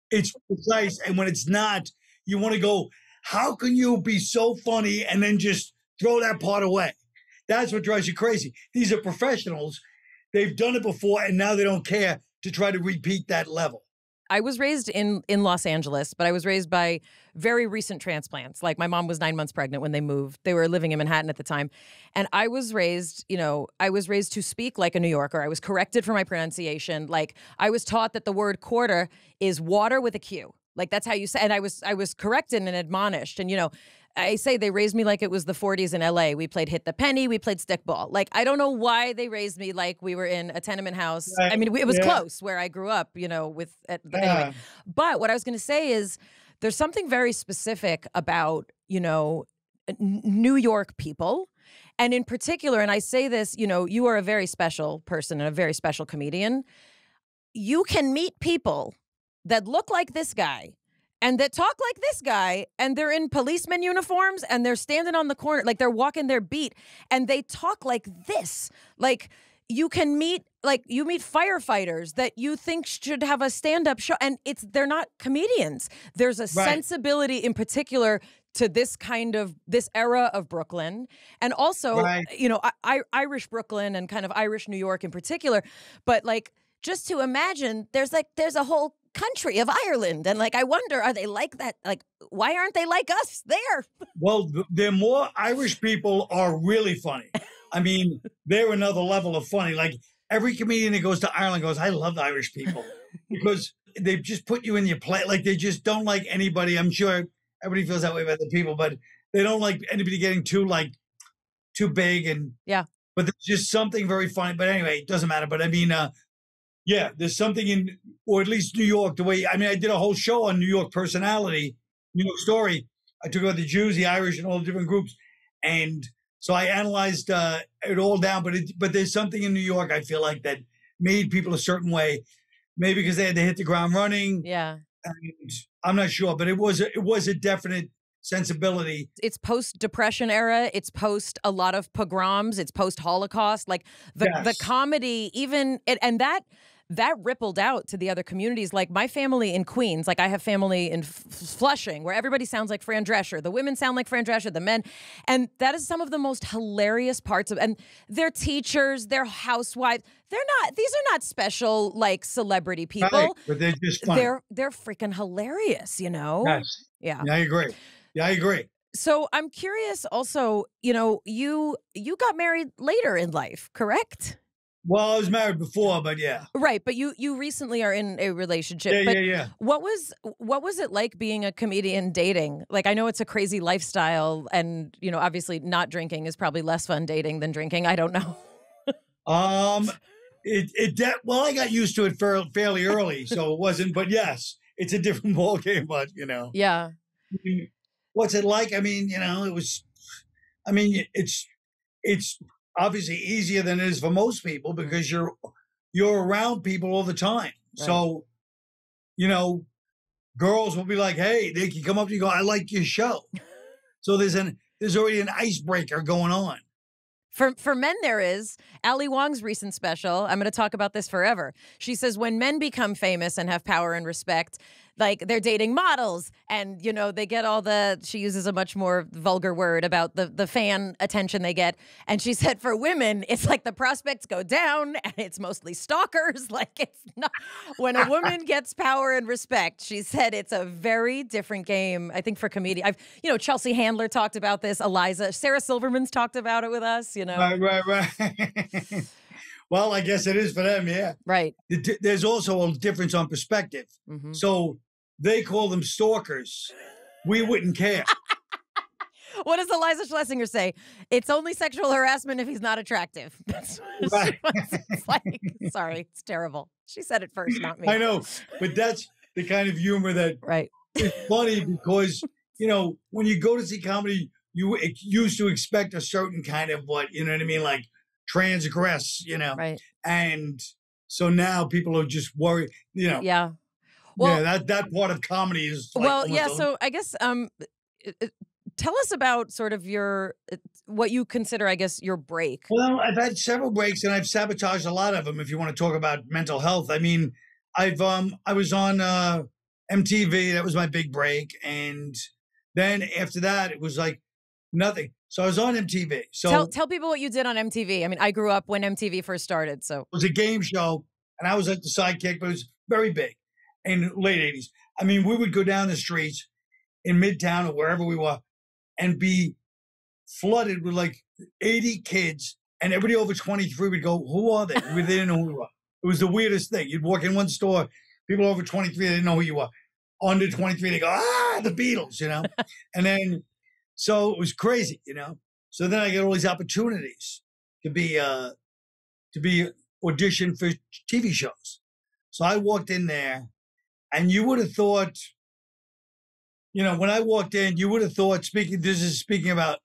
Speaker 1: it's precise. And when it's not, you want to go, how can you be so funny and then just throw that part away? That's what drives you crazy. These are professionals. They've done it before, and now they don't care to try to repeat that level.
Speaker 2: I was raised in Los Angeles, but I was raised by very recent transplants. Like, my mom was 9 months pregnant when they moved. They were living in Manhattan at the time. And I was raised, to speak like a New Yorker. I was corrected for my pronunciation. Like, I was taught that the word quarter is water with a Q. Like, that's how you say. And I was corrected and admonished. And, I say they raised me like it was the 40s in LA. We played hit the penny. We played stickball. Like, I don't know why they raised me like we were in a tenement house. Right. I mean, it was close where I grew up, anyway. But what I was going to say is there's something very specific about, New York people. And in particular, and I say this, you are a very special person and a very special comedian. You can meet people that look like this guy and that talk like this guy, and they're in policeman uniforms, and they're standing on the corner, like they're walking their beat, and they talk like this. Like, you meet firefighters that you think should have a stand-up show, and they're not comedians. There's a sensibility in particular to this era of Brooklyn, and also, Irish Brooklyn and kind of Irish New York in particular. But like, just to imagine, there's a whole country of Ireland, and like, I wonder, are they like that? Like, why aren't they like us there?
Speaker 1: Well, they're more Irish people are really funny. I mean, they're another level of funny. Like, every comedian that goes to Ireland goes, I love the Irish people because they just put you in your place. Like, they just don't like anybody. I'm sure everybody feels that way about the people, but they don't like anybody getting too big. And
Speaker 2: yeah,
Speaker 1: but there's just something very funny. But anyway, it doesn't matter. But I mean, yeah, there's something or at least New York, I did a whole show on New York personality, New York story. I took about the Jews, the Irish, and all the different groups. And so I analyzed it all down. But there's something in New York, I feel like, that made people a certain way, maybe because they had to hit the ground running.
Speaker 2: Yeah.
Speaker 1: And I'm not sure, but it was a definite sensibility.
Speaker 2: It's post-Depression era. It's post a lot of pogroms. It's post-Holocaust. Like the comedy, even and that rippled out to the other communities. Like my family in Queens, like I have family in Flushing, where everybody sounds like Fran Drescher. The women sound like Fran Drescher, the men. And that is some of the most hilarious parts of, and they're teachers, they're housewives. These are not special, like, celebrity people.
Speaker 1: Right, but they're just funny.
Speaker 2: They're freaking hilarious, you know?
Speaker 1: Yes.
Speaker 2: Yeah.
Speaker 1: I agree. Yeah, I agree.
Speaker 2: So I'm curious also, you know, you got married later in life, correct?
Speaker 1: Well, I was married before, but yeah.
Speaker 2: Right, but you recently are in a relationship.
Speaker 1: Yeah.
Speaker 2: What was it like being a comedian dating? Like, I know it's a crazy lifestyle, and you know, obviously not drinking is probably less fun dating than drinking. I don't know.
Speaker 1: Well, I got used to it fairly early, so it wasn't. But yes, it's a different ball game. But you know,
Speaker 2: Yeah.
Speaker 1: I mean, what's it like? I mean, you know, it was. I mean, it's obviously easier than it is for most people because you're around people all the time.
Speaker 2: Right.
Speaker 1: So, you know, girls will be like, "Hey," they can come up to you and go, "I like your show." So there's already an icebreaker going on.
Speaker 2: For men, there is. Ali Wong's recent special, I'm going to talk about this forever. She says when men become famous and have power and respect, like they're dating models and, you know, they get all she uses a much more vulgar word about the fan attention they get. And she said for women, it's like the prospects go down and it's mostly stalkers. Like it's not, when a woman gets power and respect, she said it's a very different game. I think for comedian, Chelsea Handler talked about this, Sarah Silverman's talked about it with us, you know.
Speaker 1: Right. Well, I guess it is for them, yeah.
Speaker 2: Right.
Speaker 1: There's also a difference on perspective.
Speaker 2: Mm-hmm.
Speaker 1: So they call them stalkers. We wouldn't care.
Speaker 2: What does Eliza Schlesinger say? It's only sexual harassment if he's not attractive.
Speaker 1: Right.
Speaker 2: It's like, sorry, it's terrible. She said it first, not me.
Speaker 1: I know, but that's the kind of humor that
Speaker 2: right.
Speaker 1: is funny because, you know, when you go to see comedy, you used to expect a certain kind of like transgress, you know.
Speaker 2: Right.
Speaker 1: And so now people are just worried, you know.
Speaker 2: Yeah. Well,
Speaker 1: yeah, that part of comedy is like,
Speaker 2: well, yeah, so I guess tell us about sort of what you consider, I guess, your break.
Speaker 1: Well, I've had several breaks and I've sabotaged a lot of them if you want to talk about mental health. I mean, I was on MTV, that was my big break, and then after that it was like nothing. So I was on MTV. So
Speaker 2: tell people what you did on MTV. I mean, I grew up when MTV first started, so.
Speaker 1: It was a game show, and I was like the sidekick, but it was very big in the late 80s. I mean, we would go down the streets in Midtown or wherever we were and be flooded with like 80 kids, and everybody over 23 would go, "Who are they?" We didn't know who we were. It was the weirdest thing. You'd walk in one store, people over 23, they didn't know who you were. Under 23, they go, "Ah, the Beatles," you know? And then, so it was crazy, you know? So then I get all these opportunities to be auditioned for TV shows. So I walked in there, and you would have thought, you know, when I walked in, you would have thought, speaking about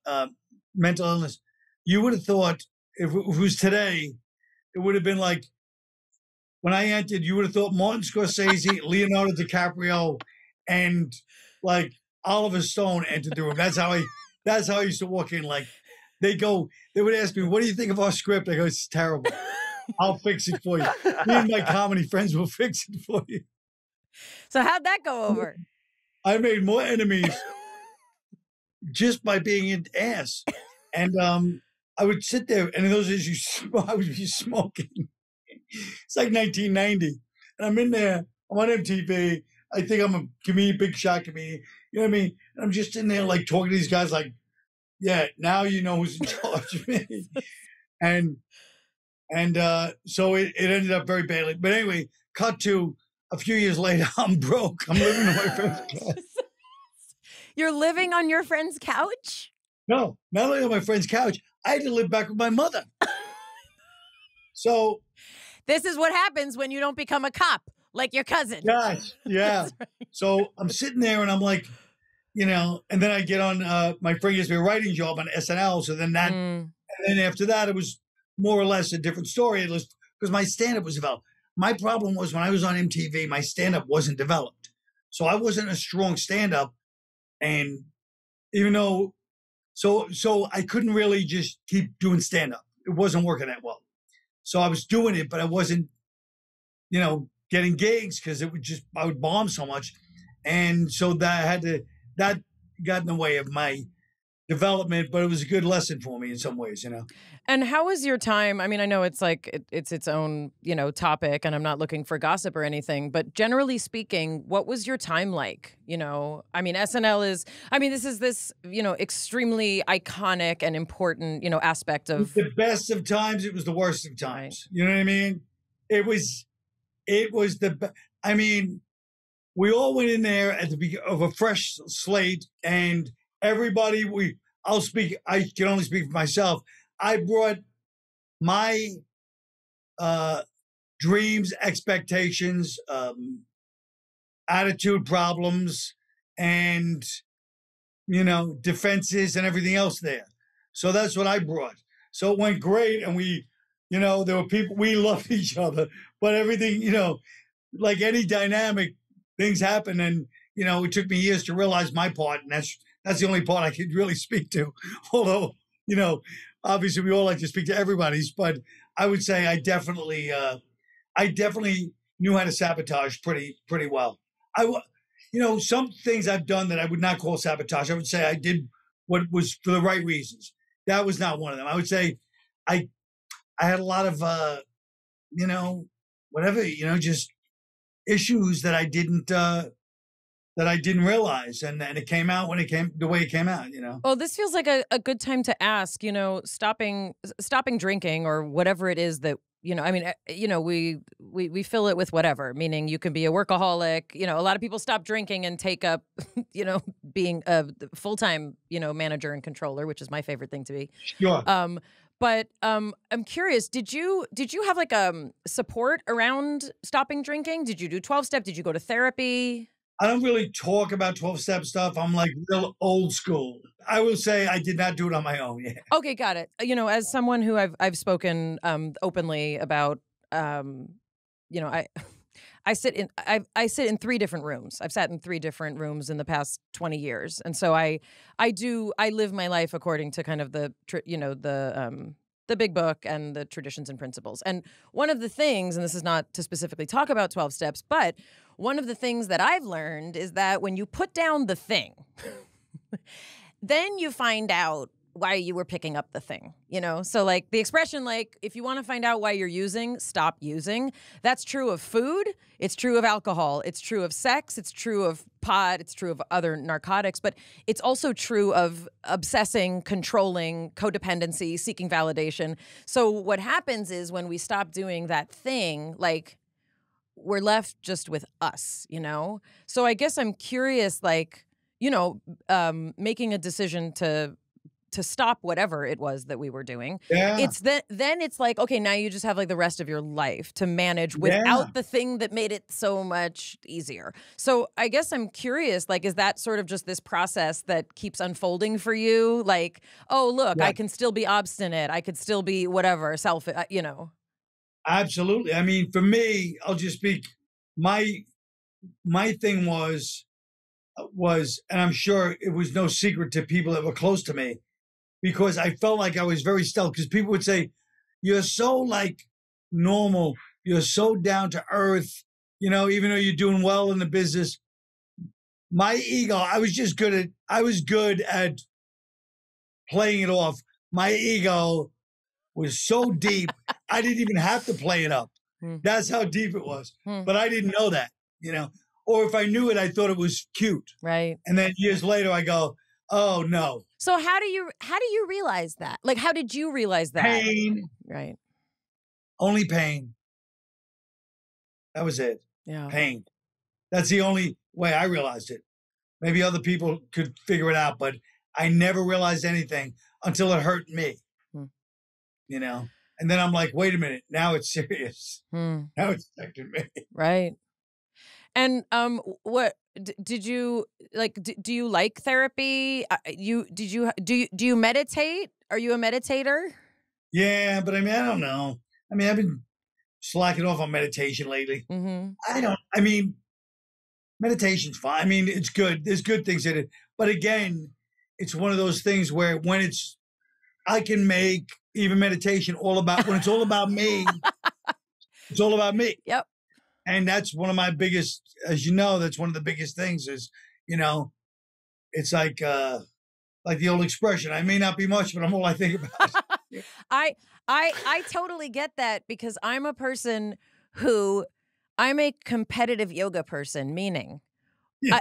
Speaker 1: mental illness, you would have thought, if it was today, it would have been like, when I entered, you would have thought Martin Scorsese, Leonardo DiCaprio, and like Oliver Stone entered the room. That's how I used to walk in. Like they would ask me, "What do you think of our script?" I go, "It's terrible. I'll fix it for you. Me and my comedy friends will fix it for you."
Speaker 2: So how'd that go over?
Speaker 1: I made more enemies just by being an ass. And I would sit there, and in those days, I would be smoking. It's like 1990. And I'm in there, I'm on MTV. I think I'm a comedian, big shot comedian. You know what I mean? And I'm just in there, like, talking to these guys, like, yeah, now you know who's in charge of me. And so it ended up very badly. But anyway, cut to a few years later, I'm broke. I'm living on my friend's couch.
Speaker 2: You're living on your friend's couch?
Speaker 1: No, not only on my friend's couch, I had to live back with my mother. So
Speaker 2: this is what happens when you don't become a cop, like your cousin.
Speaker 1: Gosh, yeah.
Speaker 2: Right.
Speaker 1: So I'm sitting there and I'm like, you know, and then I get on, my friend gives me a writing job on SNL. So then and then after that, it was more or less a different story. It was because my stand-up was developed. My problem was when I was on MTV, my stand-up wasn't developed. So I wasn't a strong stand-up. And even though, so I couldn't really just keep doing stand-up. It wasn't working that well. So I was doing it, but I wasn't, getting gigs because I would bomb so much. And so that got in the way of my development, but it was a good lesson for me in some ways,
Speaker 2: And how was your time? I mean, I know it's like it's its own, topic, and I'm not looking for gossip or anything, but generally speaking, what was your time like? I mean, SNL is, this is this, extremely iconic and important, aspect of
Speaker 1: the best of times. It was the worst of times. Right. You know what I mean? It was we all went in there at the beginning of a fresh slate, and everybody, I can only speak for myself. I brought my dreams, expectations, attitude problems, and, defenses and everything else there. So that's what I brought. So it went great. And there were people, we loved each other, but everything, like any dynamic, things happen. And, it took me years to realize my part. And that's the only part I could really speak to. Although, obviously we all like to speak to everybody's, but I would say I definitely knew how to sabotage pretty well. Some things I've done that I would not call sabotage. I would say I did what was for the right reasons. That was not one of them. I would say I had a lot of, just issues that I didn't realize, and it came out the way it came out.
Speaker 2: Well, this feels like a good time to ask. Stopping drinking or whatever it is that we fill it with whatever. Meaning, you can be a workaholic. A lot of people stop drinking and take up, being a full-time, manager and controller, which is my favorite thing to be.
Speaker 1: Sure.
Speaker 2: But I'm curious, did you have like support around stopping drinking? Did you do 12-step? Did you go to therapy?
Speaker 1: I don't really talk about 12-step stuff. I'm like real old school. I will say I did not do it on my own. Yeah.
Speaker 2: Okay, got it. As someone who I've spoken openly about, I sit in 3 different rooms. I've sat in 3 different rooms in the past 20 years, and so I live my life according to kind of the big book and the traditions and principles. And one of the things, and this is not to specifically talk about 12 steps, but one of the things that I've learned is that when you put down the thing, then you find out why you were picking up the thing, So like the expression, like, if you want to find out why you're using, stop using. That's true of food. It's true of alcohol. It's true of sex. It's true of pot. It's true of other narcotics, but it's also true of obsessing, controlling, codependency, seeking validation. So what happens is when we stop doing that thing, like, we're left just with us, So I guess I'm curious, like, making a decision to stop whatever it was that we were doing.
Speaker 1: Yeah.
Speaker 2: It's then it's like, okay, now you just have like the rest of your life to manage without the thing that made it so much easier. So I guess I'm curious, like, is that sort of just this process that keeps unfolding for you? Like, oh, look, I can still be obstinate. I could still be whatever,
Speaker 1: Absolutely. I mean, for me, I'll just speak. My thing was, and I'm sure it was no secret to people that were close to me, because I felt like I was very stealth. Because people would say, "You're so like normal. You're so down to earth. Even though you're doing well in the business." My ego, I was good at playing it off. My ego was so deep, I didn't even have to play it up. That's how deep it was. But I didn't know that, Or if I knew it, I thought it was cute.
Speaker 2: Right.
Speaker 1: And then years later, I go, oh, no.
Speaker 2: So how do you realize that? Like, how did you realize that?
Speaker 1: Pain.
Speaker 2: Right.
Speaker 1: Only pain. That was it.
Speaker 2: Yeah.
Speaker 1: Pain. That's the only way I realized it. Maybe other people could figure it out, but I never realized anything until it hurt me. And then I'm like, wait a minute, now it's serious. Now it's affecting me.
Speaker 2: Right. And what did you like? Do you like therapy? Do you meditate? Are you a meditator?
Speaker 1: Yeah, but I don't know. I've been slacking off on meditation lately.
Speaker 2: Mm-hmm.
Speaker 1: Meditation's fine. It's good. There's good things in it. But again, it's one of those things where when I can make even meditation when it's all about me, it's all about me.
Speaker 2: Yep.
Speaker 1: And that's one of my biggest, as you know, that's one of the biggest things is, it's like the old expression, I may not be much, but I'm all I think about.
Speaker 2: I totally get that because I'm a person I'm a competitive yoga person, meaning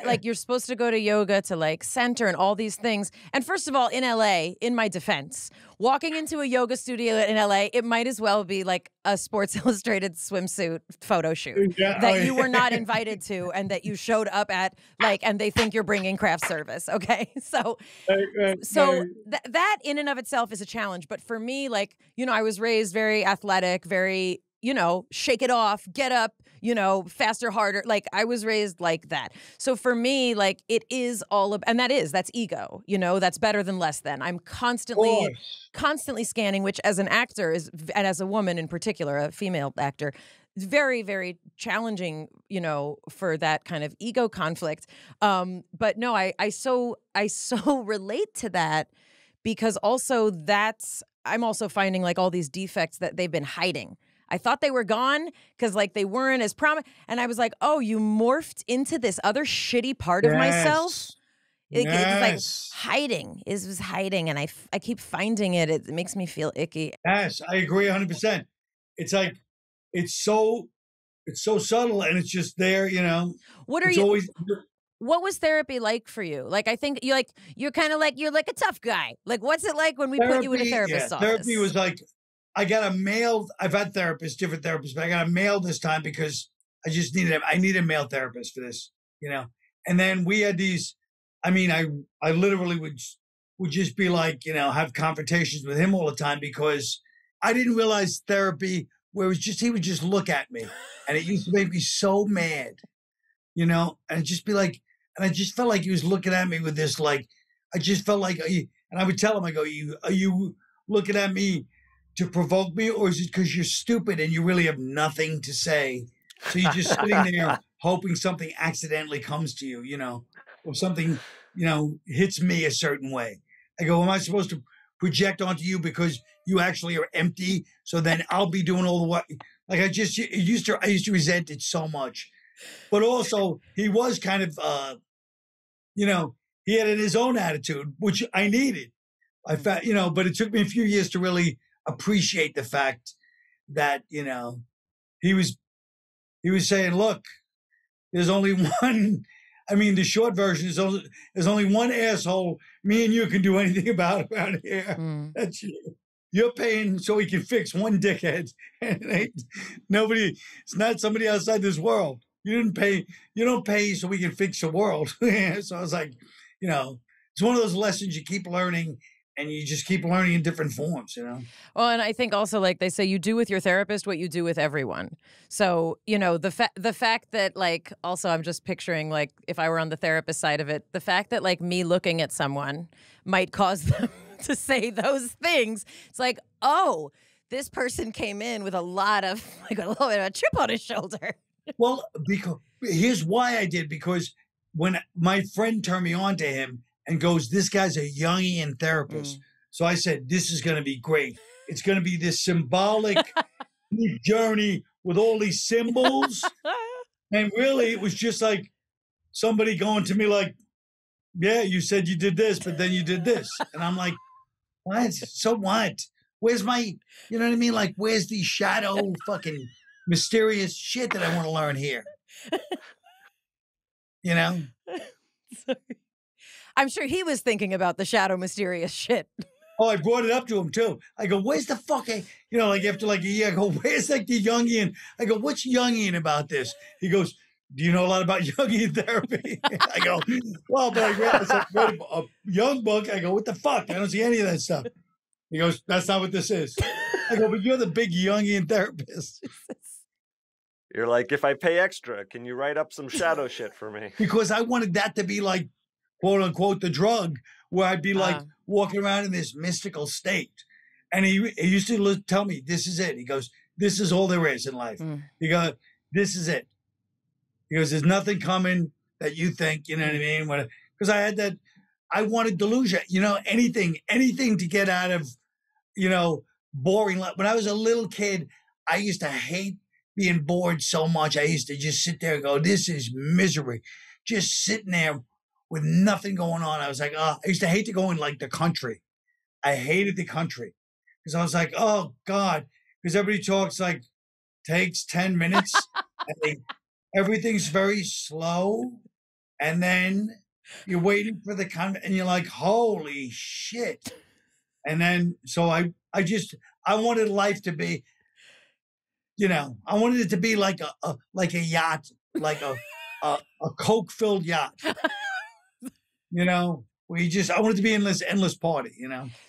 Speaker 2: like you're supposed to go to yoga to like center and all these things. And first of all, in LA, in my defense, walking into a yoga studio in LA, it might as well be like a Sports Illustrated swimsuit photo shoot that you were not invited to and that you showed up at and they think you're bringing craft service. Okay. So that in and of itself is a challenge. But for me, I was raised very athletic, very, shake it off, get up, faster, harder. I was raised like that. So for me, it is and that's ego, that's better than less than. I'm constantly scanning, which as an actor and as a woman in particular, a female actor, very, very challenging, for that kind of ego conflict. But no, I so relate to that because also I'm also finding all these defects that they've been hiding. I thought they were gone because they weren't as prominent. And I was like, oh, you morphed into this other shitty part of myself. It's hiding. It was hiding. And I keep finding it. It makes me feel icky.
Speaker 1: Yes, I agree 100%. It's it's so subtle and it's just there,
Speaker 2: What was therapy like for you? I think you're kind of you're like a tough guy. What's it like when we put you in a therapist's office?
Speaker 1: Therapy was I got a mail. I've had different therapists, but I got a mail this time because I need a male therapist for this, And then we had these, I literally would just be have confrontations with him all the time because I didn't realize therapy where he would just look at me and it used to make me so mad, and it'd just be and I just felt like he was looking at me with this, I just felt and I would tell him, I go, are you looking at me to provoke me, or is it because you're stupid and you really have nothing to say? So you're just sitting there hoping something accidentally comes to you, or something, hits me a certain way. I go, am I supposed to project onto you because you actually are empty? So then I'll be doing all the work. I used to resent it so much. But also he was kind of, he had his own attitude, which I needed. I found, but it took me a few years to really appreciate the fact that, he was saying, look, there's only one, the short version is there's only one asshole me and you can do anything about around here. That's you. You're paying so we can fix one dickhead. It's not somebody outside this world. You don't pay so we can fix the world. So I was like, it's one of those lessons you keep learning. And you just keep learning in different forms,
Speaker 2: Well, and I think also, they say, you do with your therapist what you do with everyone. So, the fact that, also I'm just picturing, if I were on the therapist side of it, the fact that, me looking at someone might cause them to say those things. It's oh, this person came in with a lot of, a little bit of a chip on his shoulder.
Speaker 1: Well, here's why I did, because when my friend turned me on to him, and goes, this guy's a Jungian therapist. So I said, this is going to be great. It's going to be this symbolic journey with all these symbols. And really, it was just somebody going to me yeah, you said you did this, but then you did this. And I'm like, what? So what? Where's my, you know what I mean? Where's the shadow fucking mysterious shit that I want to learn here?
Speaker 2: Sorry. I'm sure he was thinking about the shadow mysterious shit.
Speaker 1: Oh, I brought it up to him too. I go, where's the fucking, after a year, I go, where's the Jungian? I go, what's Jungian about this? He goes, do you know a lot about Jungian therapy? I go, well, but I read a young book. I go, what the fuck? I don't see any of that stuff. He goes, that's not what this is. I go, but you're the big Jungian therapist.
Speaker 4: You're like, if I pay extra, can you write up some shadow shit for me?
Speaker 1: Because I wanted that to be quote unquote, the drug, where I'd be walking around in this mystical state. And he used to tell me, this is it. He goes, this is all there is in life. He goes, this is it. He goes, there's nothing coming that you think, you know what I mean? Because I had that, I wanted delusion, anything to get out of, boring. When I was a little kid, I used to hate being bored so much. I used to just sit there and go, this is misery. Just sitting there with nothing going on. I was like, I used to hate to go in like the country. I hated the country because I was like, oh God, because everybody talks like takes 10 minutes and everything's very slow. And then you're waiting for the and you're like, holy shit. And then, so I wanted life to be, I wanted it to be like a yacht, like a Coke-filled yacht, where I wanted to be endless party,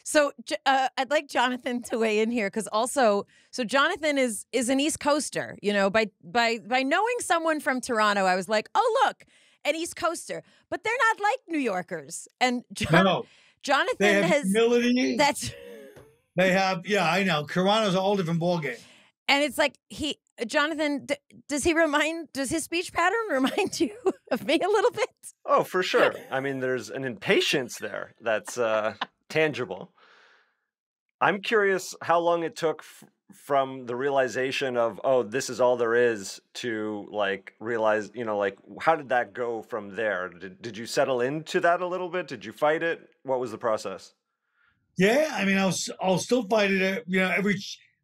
Speaker 2: So I'd like Jonathan to weigh in here because so Jonathan is an East Coaster. By knowing someone from Toronto, I was like, oh look, an East Coaster, but they're not like New Yorkers. And Jonathan
Speaker 1: they have
Speaker 2: has
Speaker 1: humility. They have, I know. Toronto's a whole different ballgame.
Speaker 2: And it's like Jonathan, does his speech pattern remind you of me a little bit?
Speaker 4: Oh, for sure. I mean, there's an impatience there that's tangible. I'm curious how long it took from the realization of, oh, this is all there is to like realize, how did that go from there? Did you settle into that a little bit? Did you fight it? What was the process?
Speaker 1: Yeah, I mean, I'll still fight it,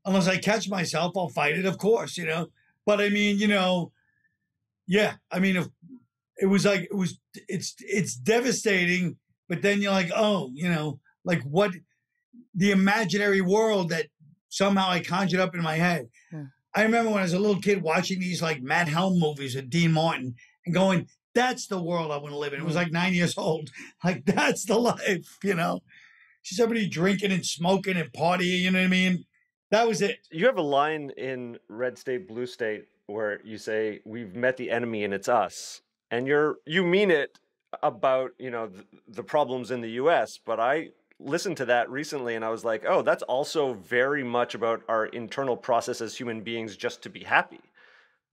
Speaker 1: unless I catch myself, I'll fight it, of course, But I mean, yeah, I mean, it's devastating, but then you're like, oh, like what the imaginary world that somehow I conjured up in my head. Yeah. I remember when I was a little kid watching these like Matt Helm movies with Dean Martin and going, that's the world I want to live in. It was like 9 years old. Like, that's the life, Just everybody drinking and smoking and partying, you know what I mean? That was it.
Speaker 4: You have a line in Red State, Blue State where you say, we've met the enemy and it's us. And you mean it about, the problems in the US, but I listened to that recently and I was like, oh, that's also very much about our internal process as human beings just to be happy.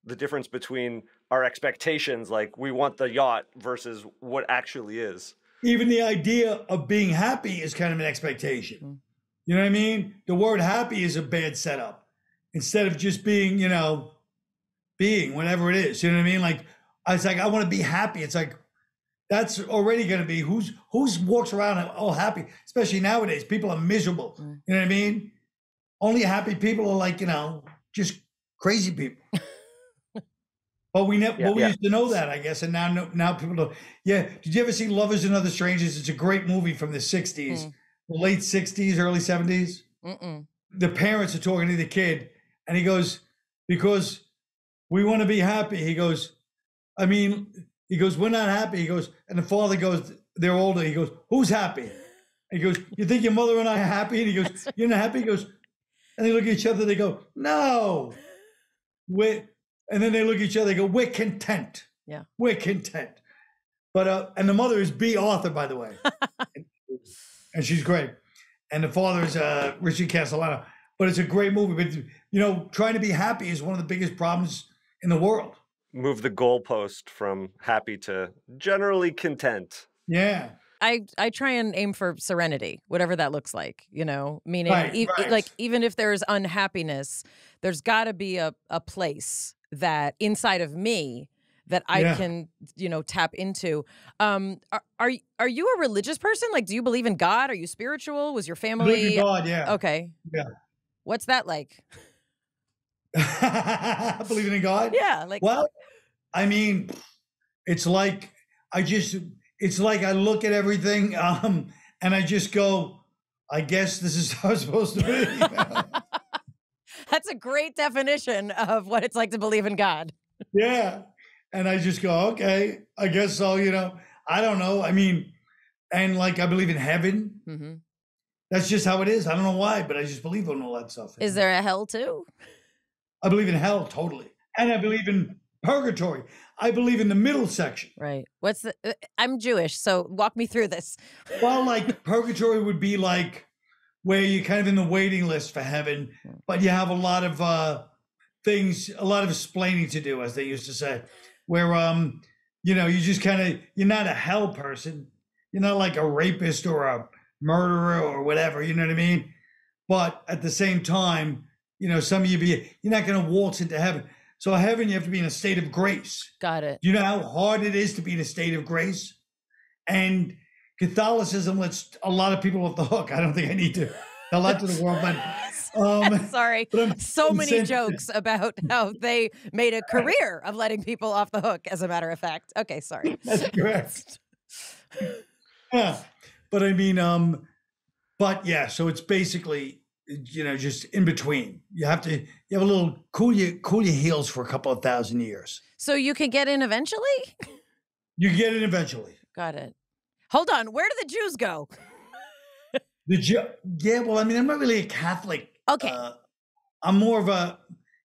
Speaker 4: The difference between our expectations, like we want the yacht versus what actually is.
Speaker 1: Even the idea of being happy is kind of an expectation. You know what I mean? The word happy is a bad setup. Instead of just being, being whatever it is. You know what I mean? Like, it's like, I want to be happy. It's like, that's already going to be who's walks around all happy, especially nowadays. People are miserable. You know what I mean? Only happy people are like, just crazy people. But we used to know that, I guess, and now people don't. Yeah, did you ever see Lovers and Other Strangers? It's a great movie from the 60s, the late 60s, early 70s. The parents are talking to the kid, and he goes, because we want to be happy. He goes, we're not happy. He goes, and the father goes, they're older. He goes, who's happy? And he goes, you think your mother and I are happy? And he goes, you're not happy? He goes, and they look at each other. They go, no. And then they look at each other, they go, we're content.
Speaker 2: Yeah.
Speaker 1: We're content. But, and the mother is B. Arthur, by the way. And she's great. And the father is Richie Castellano. But it's a great movie. But, trying to be happy is one of the biggest problems in the world.
Speaker 4: Move the goalpost from happy to generally content.
Speaker 1: Yeah.
Speaker 2: I try and aim for serenity, whatever that looks like, meaning
Speaker 1: right.
Speaker 2: like even if there's unhappiness, there's got to be a place that inside of me that I can, tap into. Are you a religious person? Like, do you believe in God? Are you spiritual? Was your family?
Speaker 1: Believe in God, yeah.
Speaker 2: Okay.
Speaker 1: Yeah.
Speaker 2: What's that like?
Speaker 1: Believing in God?
Speaker 2: Yeah.
Speaker 1: Well, I mean, it's like I look at everything and I just go, I guess this is how it's supposed to be.
Speaker 2: That's a great definition of what it's like to believe in God.
Speaker 1: Yeah. And I just go, okay, I guess so, I don't know. I mean, and like I believe in heaven. Mm-hmm. That's just how it is. I don't know why, but I just believe in all that stuff.
Speaker 2: Is there a hell too?
Speaker 1: I believe in hell, totally. And I believe in purgatory. I believe in the middle section.
Speaker 2: Right. I'm Jewish, so walk me through this.
Speaker 1: Well, like purgatory would be like where you're kind of in the waiting list for heaven, but you have a lot of things, a lot of explaining to do, as they used to say, where, you just kind of, you're not a hell person. You're not like a rapist or a murderer or whatever, you know what I mean? But at the same time, you know, some of you're not going to waltz into heaven. So heaven, you have to be in a state of grace.
Speaker 2: Got it.
Speaker 1: Do you know how hard it is to be in a state of grace? And Catholicism lets a lot of people off the hook. I don't think I need to tell that to the world, but
Speaker 2: sorry. So many jokes about how they made a career of letting people off the hook, as a matter of fact. Okay, sorry.
Speaker 1: That's correct. Yeah. But I mean, but yeah, so it's basically, you know, just in between. You have a little cool your heels for a couple of 1,000 years.
Speaker 2: So you can get in eventually?
Speaker 1: You get it eventually.
Speaker 2: Got it. Hold on. Where do the Jews go?
Speaker 1: Yeah, well, I mean, I'm not really a Catholic.
Speaker 2: Okay.
Speaker 1: I'm more of a,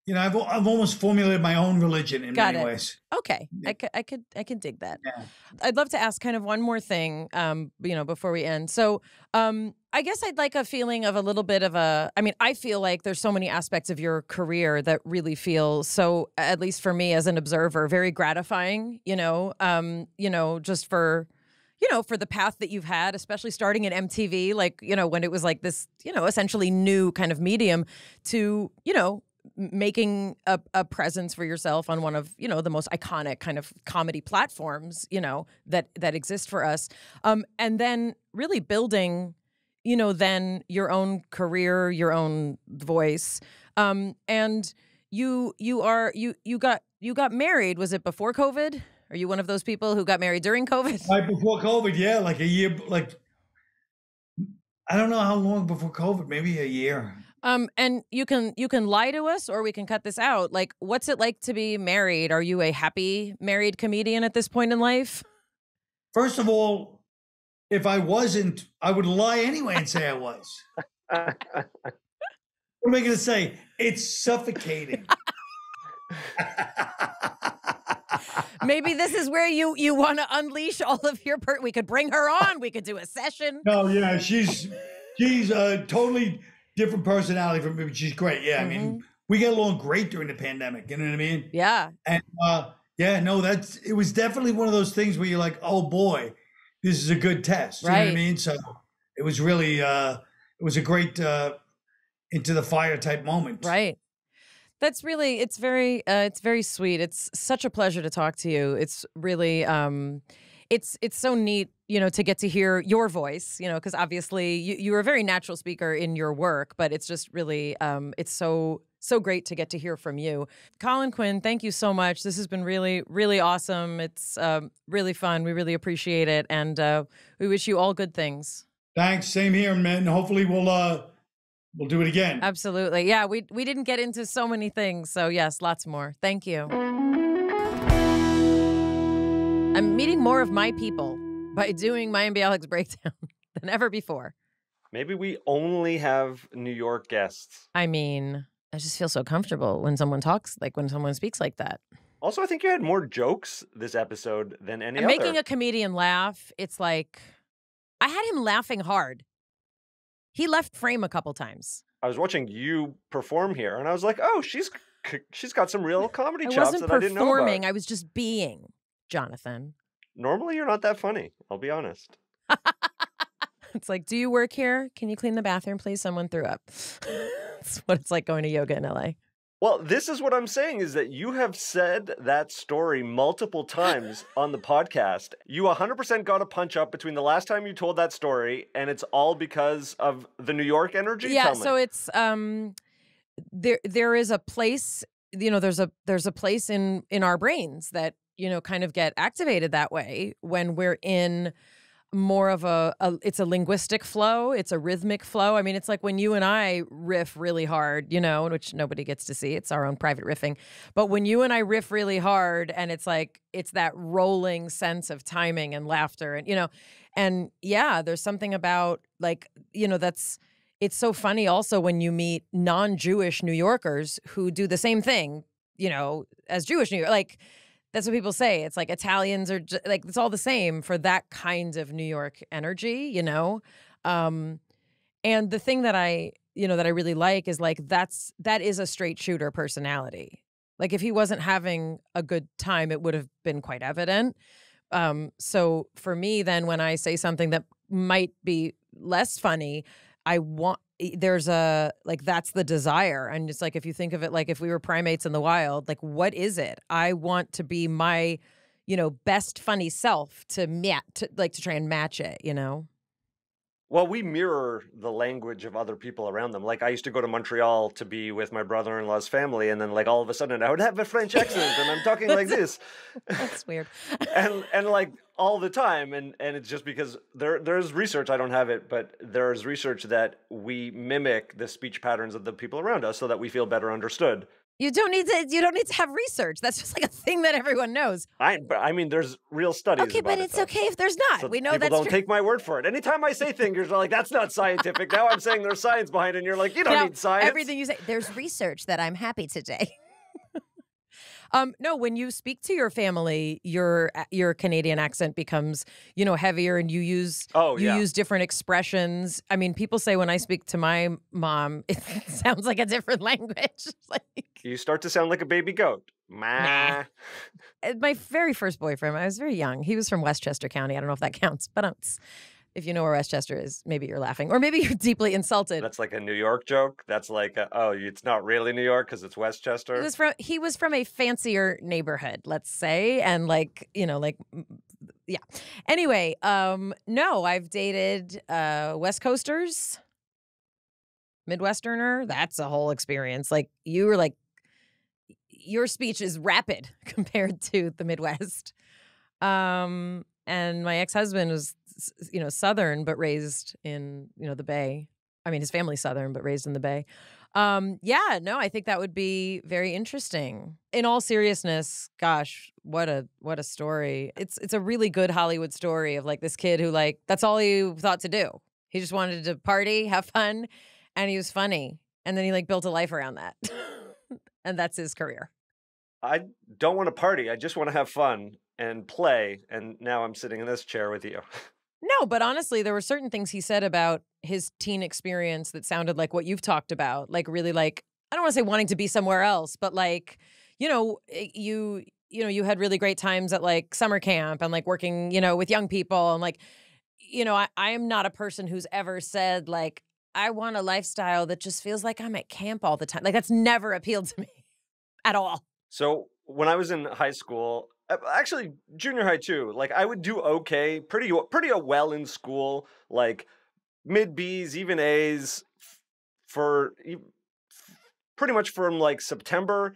Speaker 1: you know, I've almost formulated my own religion in many ways.
Speaker 2: Okay.
Speaker 1: Yeah.
Speaker 2: I could dig that.
Speaker 1: Yeah.
Speaker 2: I'd love to ask kind of one more thing, you know, before we end. So, I guess I'd like a feeling of a little bit of I feel like there's so many aspects of your career that really feel so, at least for me as an observer, very gratifying, you know, just for, you know, for the path that you've had, especially starting in MTV, like, you know, when it was like this, you know, essentially new kind of medium to, you know, making a presence for yourself on one of, you know, the most iconic kind of comedy platforms, you know, that exist for us. And then really building, you know, then your own career, your own voice. And you got married. Was it before COVID? Are you one of those people who got married during COVID?
Speaker 1: Right before COVID, yeah, like a year, like, I don't know how long before COVID, maybe a year.
Speaker 2: And you can lie to us, or we can cut this out. Like, what's it like to be married? Are you a happy married comedian at this point in life?
Speaker 1: First of all, if I wasn't, I would lie anyway and say I was. What am I going to say? It's suffocating.
Speaker 2: Maybe this is where you want to unleash all of your we could bring her on. We could do a session.
Speaker 1: No, yeah, she's a totally different personality from me, but she's great. Yeah, I mean, we get along great during the pandemic. You know what I mean? Yeah. And yeah, no, it was definitely one of those things where you're like, oh boy, this is a good test. You know what I mean? So it was really, it was a great into the fire type moment.
Speaker 2: Right. That's really, it's very sweet. It's such a pleasure to talk to you. It's really, it's so neat, you know, to get to hear your voice, you know, because obviously you're a very natural speaker in your work, but it's just really, it's so great to get to hear from you. Colin Quinn, thank you so much. This has been really, really awesome. It's really fun. We really appreciate it. And we wish you all good things.
Speaker 1: Thanks. Same here, man. Hopefully we'll do it again.
Speaker 2: Absolutely. Yeah, we didn't get into so many things. So yes, lots more. Thank you. I'm meeting more of my people by doing Mayim and Bialik's breakdown than ever before.
Speaker 4: Maybe we only have New York guests.
Speaker 2: I mean, I just feel so comfortable when someone talks, like when someone speaks like that.
Speaker 4: Also, I think you had more jokes this episode than any other.
Speaker 2: Making a comedian laugh, it's like, I had him laughing hard. He left frame a couple times.
Speaker 4: I was watching you perform here, and I was like, "Oh, she's got some real comedy chops that I didn't know about." I wasn't performing.
Speaker 2: I was just being, Jonathan.
Speaker 4: Normally, you're not that funny. I'll be honest.
Speaker 2: It's like, do you work here? Can you clean the bathroom, please? Someone threw up. That's what it's like going to yoga in LA.
Speaker 4: Well, this is what I'm saying is that you have said that story multiple times on the podcast. You 100% got a punch up between the last time you told that story, and it's all because of the New York energy?
Speaker 2: Yeah, so it's there is a place, you know, there's a place in our brains that, you know, kind of get activated that way when we're in more of it's a linguistic flow. It's a rhythmic flow. I mean, it's like when you and I riff really hard, you know, which nobody gets to see. It's our own private riffing. But when you and I riff really hard, and it's like, it's that rolling sense of timing and laughter and, you know, and yeah, there's something about like, you know, it's so funny also when you meet non-Jewish New Yorkers who do the same thing, you know, as Jewish New York, like, that's what people say. It's like Italians are like, it's all the same for that kind of New York energy, you know? And the thing that I really like is like, that is a straight shooter personality. Like if he wasn't having a good time, it would have been quite evident. So for me, then when I say something that might be less funny, there's that's the desire. And it's like, if you think of it, like if we were primates in the wild, like what is it? I want to be my, best funny self to try and match it,
Speaker 4: Well, we mirror the language of other people around them. Like I used to go to Montreal to be with my brother-in-law's family, and then like all of a sudden I would have a French accent and I'm talking like this.
Speaker 2: That's weird.
Speaker 4: and like all the time, and it's just because there's research, I don't have it, but there's research that we mimic the speech patterns of the people around us so that we feel better understood.
Speaker 2: You don't need to have research. That's just like a thing that everyone knows.
Speaker 4: I mean, there's real studies.
Speaker 2: Okay,
Speaker 4: about
Speaker 2: but it's
Speaker 4: though.
Speaker 2: okay if there's not.
Speaker 4: So
Speaker 2: we know
Speaker 4: people
Speaker 2: that's
Speaker 4: don't take my word for it. Anytime I say things, you're like, that's not scientific. Now I'm saying there's science behind it, and you're like, you don't need science.
Speaker 2: Everything you say, there's research that I'm happy today. No, when you speak to your family, your Canadian accent becomes, heavier, and you use different expressions. I mean, people say when I speak to my mom, it sounds like a different language.
Speaker 4: You start to sound like a baby goat. Nah.
Speaker 2: My very first boyfriend, I was very young. He was from Westchester County. I don't know if that counts, but if you know where Westchester is, maybe you're laughing, or maybe you're deeply insulted.
Speaker 4: That's like a New York joke. That's like, it's not really New York because it's Westchester.
Speaker 2: He was from a fancier neighborhood, let's say, and yeah. Anyway, no, I've dated West Coasters, Midwesterner. That's a whole experience. Like you were like, your speech is rapid compared to the Midwest. And my ex-husband was, Southern, but raised in, the Bay. I mean, his family's Southern, but raised in the Bay. I think that would be very interesting. In all seriousness, gosh, what a story. It's a really good Hollywood story of like this kid who that's all he thought to do. He just wanted to party, have fun, and he was funny. And then he built a life around that. And that's his career.
Speaker 4: I don't want to party. I just want to have fun and play. And now I'm sitting in this chair with you.
Speaker 2: No, but honestly, there were certain things he said about his teen experience that sounded like what you've talked about. Like really I don't want to say wanting to be somewhere else, but you had really great times at summer camp and working, with young people. And I am not a person who's ever said I want a lifestyle that just feels like I'm at camp all the time. That's never appealed to me at all.
Speaker 4: So when I was in high school, actually junior high too, I would do okay, pretty well in school, mid B's, even A's for pretty much from September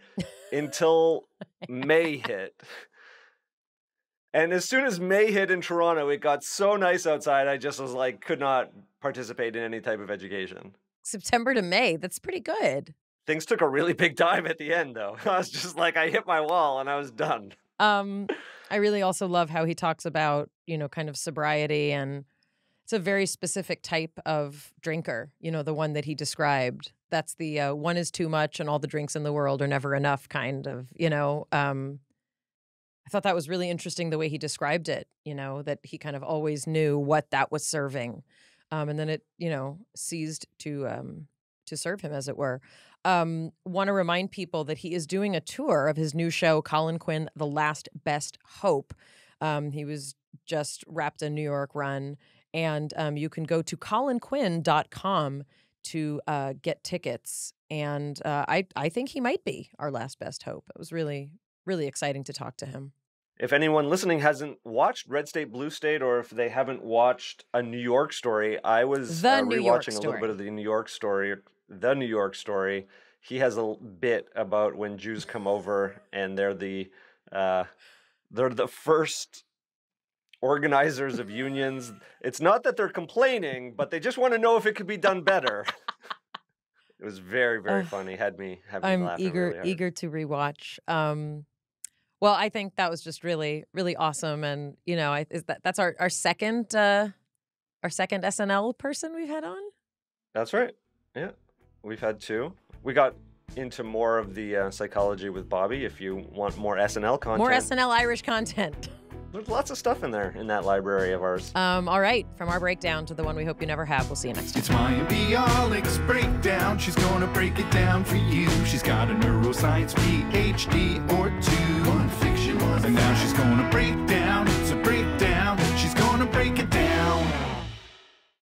Speaker 4: until May hit. And as soon as May hit in Toronto, it got so nice outside, I just was could not participate in any type of education.
Speaker 2: September to May, that's pretty good.
Speaker 4: Things took a really big dive at the end, though. I was just I hit my wall and I was done.
Speaker 2: I really also love how he talks about, kind of sobriety, and it's a very specific type of drinker, the one that he described. That's the one is too much and all the drinks in the world are never enough kind of, I thought that was really interesting the way he described it, that he kind of always knew what that was serving. And then it, ceased to serve him, as it were. Want to remind people that he is doing a tour of his new show, Colin Quinn, The Last Best Hope. He was just wrapped a New York run, and you can go to colinquinn.com to get tickets. And I think he might be our last best hope. It was really, really exciting to talk to him.
Speaker 4: If anyone listening hasn't watched Red State, Blue State, or if they haven't watched A New York Story, I was rewatching a little bit of The New York Story. The New York Story. He has a bit about when Jews come over and they're the first organizers of unions. It's not that they're complaining, but they just want to know if it could be done better. It was very, very funny. Had me
Speaker 2: I'm
Speaker 4: laughing really hard.
Speaker 2: eager to rewatch. Well, I think that was just really, really awesome, and that's our second SNL person we've had on.
Speaker 4: That's right. Yeah, we've had two. We got into more of the psychology with Bobby. If you want more SNL content,
Speaker 2: more SNL Irish content.
Speaker 4: There's lots of stuff in there in that library of ours.
Speaker 2: All right, from our breakdown to the one we hope you never have. We'll see you next time.
Speaker 3: It's Mayim Bialik's breakdown. She's gonna break it down for you. She's got a neuroscience PhD or two. One fiction, and now she's gonna break down